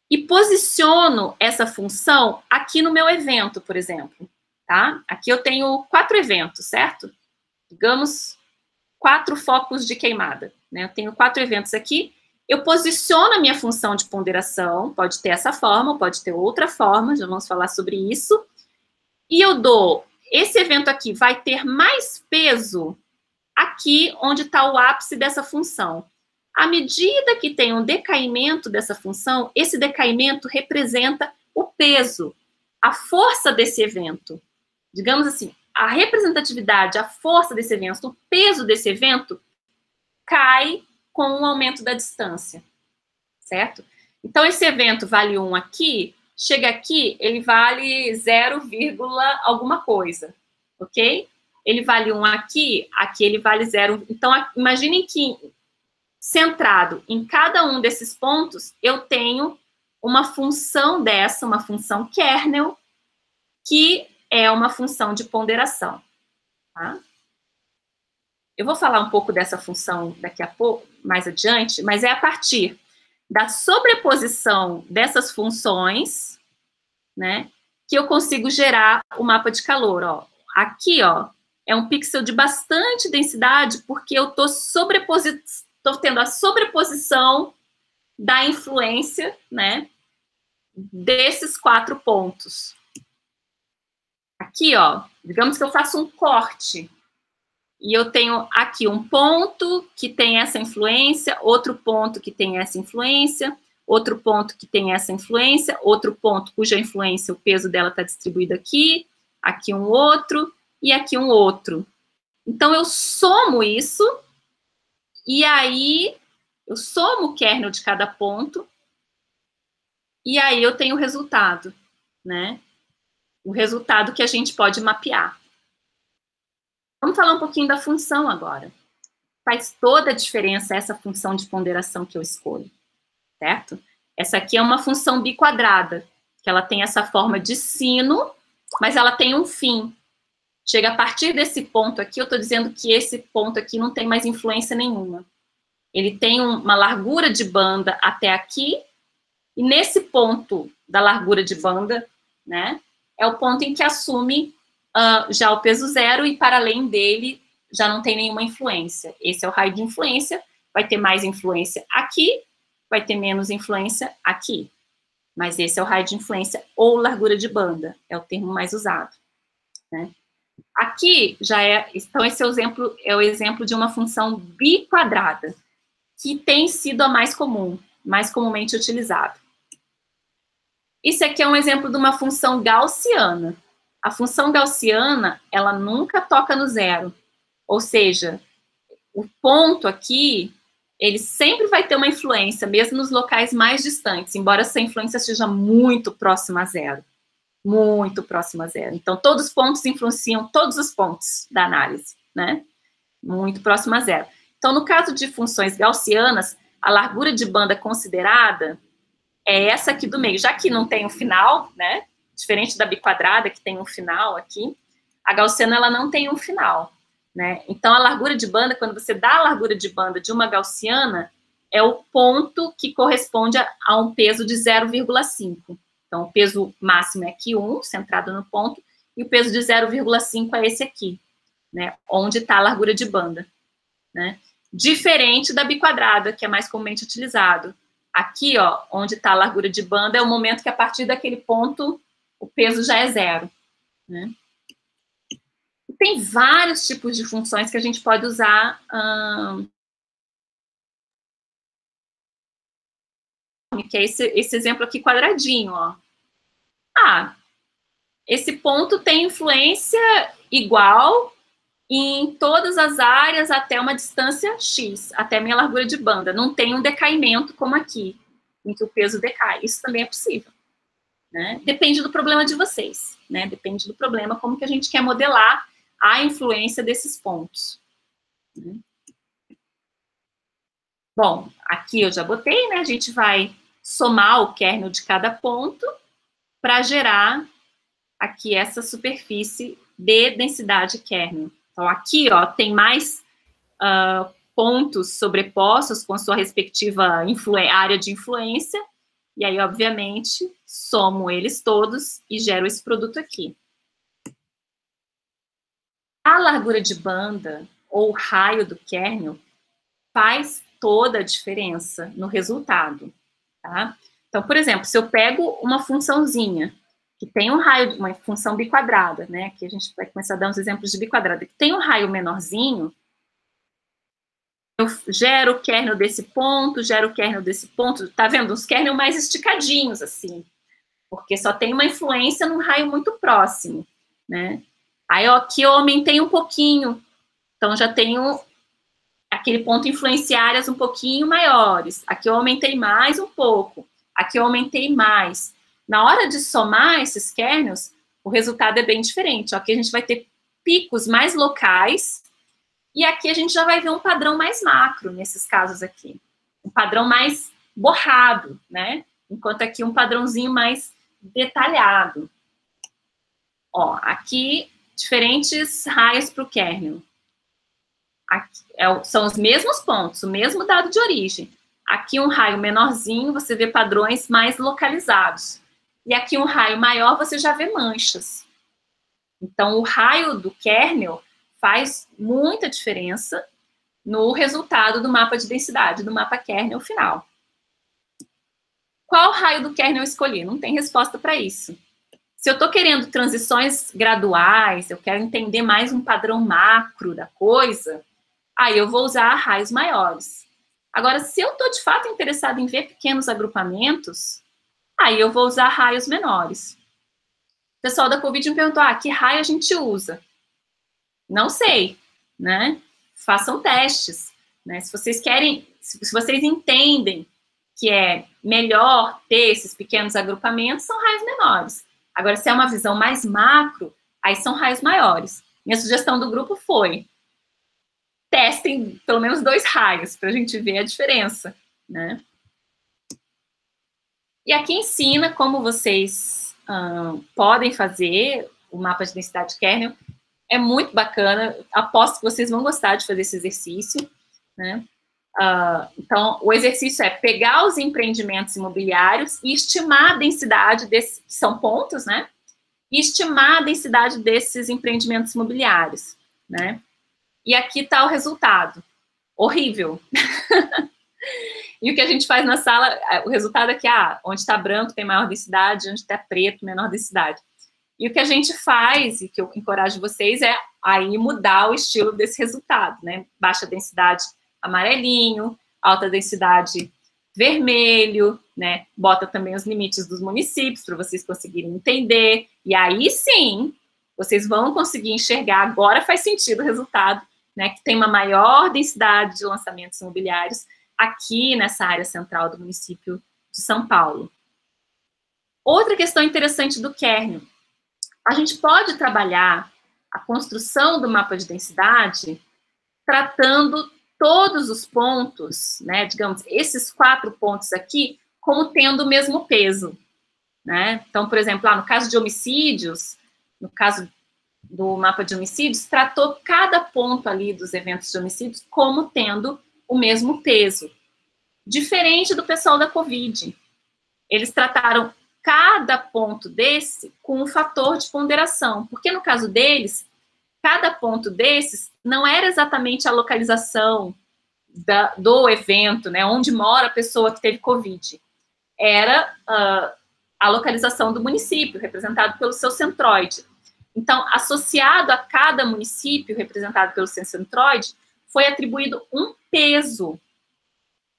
[SPEAKER 1] E posiciono essa função aqui no meu evento, por exemplo, tá? Aqui eu tenho 4 eventos, certo? Digamos 4 focos de queimada, né? Eu tenho 4 eventos aqui, eu posiciono a minha função de ponderação, pode ter essa forma, pode ter outra forma, já vamos falar sobre isso, e eu dou, esse evento aqui vai ter mais peso aqui onde está o ápice dessa função. À medida que tem um decaimento dessa função, esse decaimento representa o peso, a força desse evento. Digamos assim, a representatividade, a força desse evento, o peso desse evento cai com o aumento da distância, certo? Então, esse evento vale 1 aqui, chega aqui, ele vale 0, alguma coisa, ok? Ele vale 1 aqui, aqui ele vale 0. Então, imaginem que, centrado em cada um desses pontos, eu tenho uma função dessa, uma função kernel, que é uma função de ponderação, tá? Eu vou falar um pouco dessa função daqui a pouco, mais adiante, mas é a partir da sobreposição dessas funções, né, que eu consigo gerar o mapa de calor, ó. Aqui, ó, é um pixel de bastante densidade, porque eu estou tendo a sobreposição da influência, né, desses 4 pontos. Aqui, ó, digamos que eu faço um corte, e eu tenho aqui um ponto que tem essa influência, outro ponto que tem essa influência, outro ponto que tem essa influência, outro ponto cuja influência, o peso dela está distribuído aqui, aqui um outro, e aqui um outro. Então, eu somo isso, e aí, eu somo o kernel de cada ponto, e aí eu tenho o resultado, né? O resultado que a gente pode mapear. Vamos falar um pouquinho da função agora. Faz toda a diferença essa função de ponderação que eu escolho, certo? Essa aqui é uma função biquadrada, que ela tem essa forma de sino, mas ela tem um fim. Chega a partir desse ponto aqui, eu estou dizendo que esse ponto aqui não tem mais influência nenhuma. Ele tem uma largura de banda até aqui, e nesse ponto da largura de banda, né, é o ponto em que assume já o peso 0, e para além dele já não tem nenhuma influência. Esse é o raio de influência, vai ter mais influência aqui, vai ter menos influência aqui. Mas esse é o raio de influência ou largura de banda, é o termo mais usado, né? Aqui já é, então esse é o exemplo de uma função biquadrada, que tem sido a mais comum, mais comumente utilizada. Isso aqui é um exemplo de uma função gaussiana. A função gaussiana, ela nunca toca no 0. Ou seja, o ponto aqui, ele sempre vai ter uma influência, mesmo nos locais mais distantes, embora essa influência seja muito próxima a 0. Muito próxima a 0. Então, todos os pontos influenciam todos os pontos da análise, né? Muito próximo a 0. Então, no caso de funções gaussianas, a largura de banda considerada é essa aqui do meio. Já que não tem um final, né? Diferente da biquadrada, que tem um final aqui, a gaussiana, ela não tem um final, né? Então, a largura de banda, quando você dá a largura de banda de uma gaussiana, é o ponto que corresponde a um peso de 0,5. Então, o peso máximo é aqui 1, centrado no ponto, e o peso de 0,5 é esse aqui, né? Onde está a largura de banda, né? Diferente da biquadrada, que é mais comumente utilizado. Aqui, ó, onde está a largura de banda, é o momento que, a partir daquele ponto, o peso já é 0, né? E tem vários tipos de funções que a gente pode usar. Que é esse exemplo aqui quadradinho, ó. Esse ponto tem influência igual em todas as áreas até uma distância x, até minha largura de banda. Não tem um decaimento como aqui, em que o peso decai. Isso também é possível, né? Depende do problema de vocês, né? Depende do problema, como que a gente quer modelar a influência desses pontos, né? Bom, aqui eu já botei, né? A gente vai somar o kernel de cada ponto para gerar aqui essa superfície de densidade kernel. Então, aqui, ó, tem mais pontos sobrepostos com a sua respectiva área de influência, e aí, obviamente, somo eles todos e gero esse produto aqui. A largura de banda, ou raio do kernel faz toda a diferença no resultado, tá? Então, por exemplo, se eu pego uma funçãozinha que tem um raio, uma função biquadrada, né? Aqui a gente vai começar a dar uns exemplos de biquadrada, que tem um raio menorzinho, eu gero o kernel desse ponto, tá vendo? Os kernel mais esticadinhos, assim, porque só tem uma influência num raio muito próximo, né? Aí, ó, aqui eu aumentei um pouquinho, então já tenho aquele ponto influencia áreas um pouquinho maiores. Aqui eu aumentei mais um pouco, aqui eu aumentei mais. Na hora de somar esses kernels, o resultado é bem diferente. Aqui a gente vai ter picos mais locais, e aqui a gente já vai ver um padrão mais macro, nesses casos aqui. Um padrão mais borrado, né? Enquanto aqui um padrãozinho mais detalhado. Ó, aqui, diferentes raios para o kernel. Aqui, são os mesmos pontos, o mesmo dado de origem. Aqui um raio menorzinho, você vê padrões mais localizados. E aqui um raio maior, você já vê manchas. Então, o raio do kernel faz muita diferença no resultado do mapa de densidade, do mapa kernel final. Qual raio do kernel eu escolhi? Não tem resposta para isso. Se eu estou querendo transições graduais, eu quero entender mais um padrão macro da coisa, aí eu vou usar raios maiores. Agora, se eu estou de fato interessado em ver pequenos agrupamentos, aí eu vou usar raios menores. O pessoal da Covid me perguntou, que raio a gente usa? Não sei, né? Façam testes, né? Se vocês querem, se vocês entendem que é melhor ter esses pequenos agrupamentos, são raios menores. Agora, se é uma visão mais macro, aí são raios maiores. Minha sugestão do grupo foi, testem pelo menos 2 raios, para a gente ver a diferença, né? E aqui ensina como vocês podem fazer o mapa de densidade kernel. É muito bacana, aposto que vocês vão gostar de fazer esse exercício, né? Então, o exercício é pegar os empreendimentos imobiliários e estimar a densidade desses, que são pontos, né? E estimar a densidade desses empreendimentos imobiliários, né? E aqui está o resultado. Horrível. E o que a gente faz na sala, o resultado é que, onde está branco tem maior densidade, onde está preto, menor densidade. E o que a gente faz, e que eu encorajo vocês, é aí mudar o estilo desse resultado, né? Baixa densidade amarelinho, alta densidade vermelho, né? Bota também os limites dos municípios para vocês conseguirem entender. E aí sim, vocês vão conseguir enxergar, agora faz sentido o resultado, né? Que tem uma maior densidade de lançamentos imobiliários aqui nessa área central do município de São Paulo. Outra questão interessante do kernel. A gente pode trabalhar a construção do mapa de densidade tratando todos os pontos, né, digamos, esses 4 pontos aqui, como tendo o mesmo peso, né? Então, por exemplo, no caso de homicídios, no caso do mapa de homicídios, tratou cada ponto ali dos eventos de homicídios como tendo o mesmo peso. Diferente do pessoal da Covid. Eles trataram cada ponto desse com um fator de ponderação, porque no caso deles, cada ponto desses não era exatamente a localização do evento, né, onde mora a pessoa que teve Covid. Era a localização do município, representado pelo seu centroide. Então, associado a cada município, representado pelo seu centroide, foi atribuído um peso.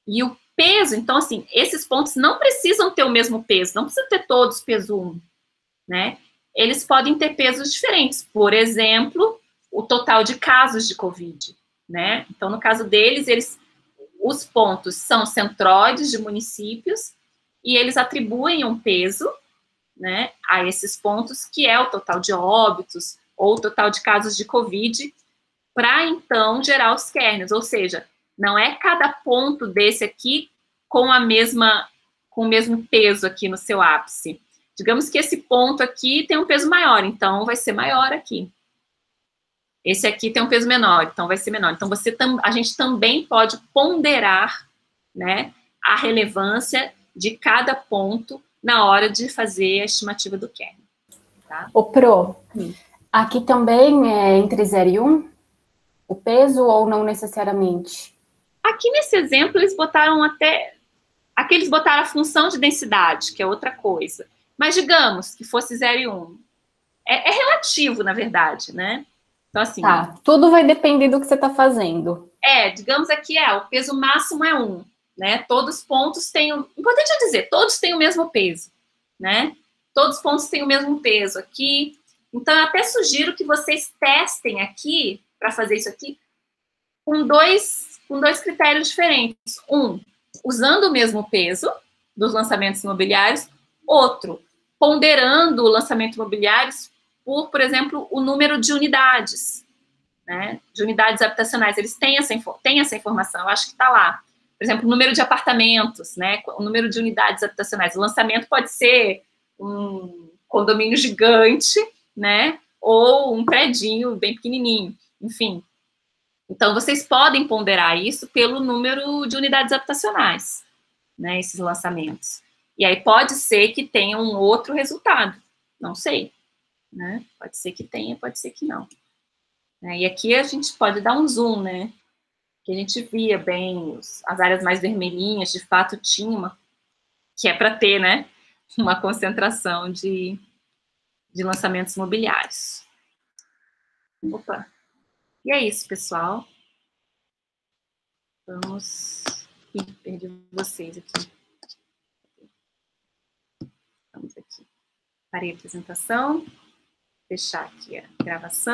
[SPEAKER 1] E o peso, então, assim, esses pontos não precisam ter o mesmo peso, não precisa ter todos peso 1, né? Eles podem ter pesos diferentes. Por exemplo, o total de casos de Covid, né? Então, no caso deles, os pontos são centroides de municípios e eles atribuem um peso, né, a esses pontos, que é o total de óbitos ou o total de casos de Covid, para, então, gerar os kernels. Ou seja, não é cada ponto desse aqui com o mesmo peso aqui no seu ápice. Digamos que esse ponto aqui tem um peso maior, então vai ser maior aqui. Esse aqui tem um peso menor, então vai ser menor. Então, a gente também pode ponderar, né, a relevância de cada ponto na hora de fazer a estimativa do kernel. Tá?
[SPEAKER 2] Pro, aqui também é entre 0 e 1? o peso ou não necessariamente?
[SPEAKER 1] Aqui nesse exemplo, eles botaram até... Aqui eles botaram a função de densidade, que é outra coisa. Mas digamos que fosse 0 e 1. É relativo, na verdade, né? Então, assim...
[SPEAKER 2] Tá, tudo vai depender do que você está fazendo.
[SPEAKER 1] Digamos aqui, o peso máximo é 1, né? Todos os pontos têm... Importante é dizer, todos têm o mesmo peso, né? Todos os pontos têm o mesmo peso aqui. Então, eu até sugiro que vocês testem aqui, para fazer isso aqui, com dois critérios diferentes. Um, usando o mesmo peso dos lançamentos imobiliários. Outro, ponderando o lançamento imobiliário por exemplo, o número de unidades, né? De unidades habitacionais. Eles têm essa informação, eu acho que está lá. Por exemplo, o número de apartamentos, né? O número de unidades habitacionais. O lançamento pode ser um condomínio gigante, né? Ou um predinho bem pequenininho, enfim. Então, vocês podem ponderar isso pelo número de unidades habitacionais, né? Esses lançamentos. E aí pode ser que tenha um outro resultado, não sei, né? Pode ser que tenha, pode ser que não. E aqui a gente pode dar um zoom, né? Que a gente via bem as áreas mais vermelhinhas, de fato tinha uma, que é para ter, né? Uma concentração de lançamentos imobiliários. Opa! E é isso, pessoal. Vamos... Ih, perdi vocês aqui. Vamos aqui. Parei a apresentação. Fechar aqui a gravação.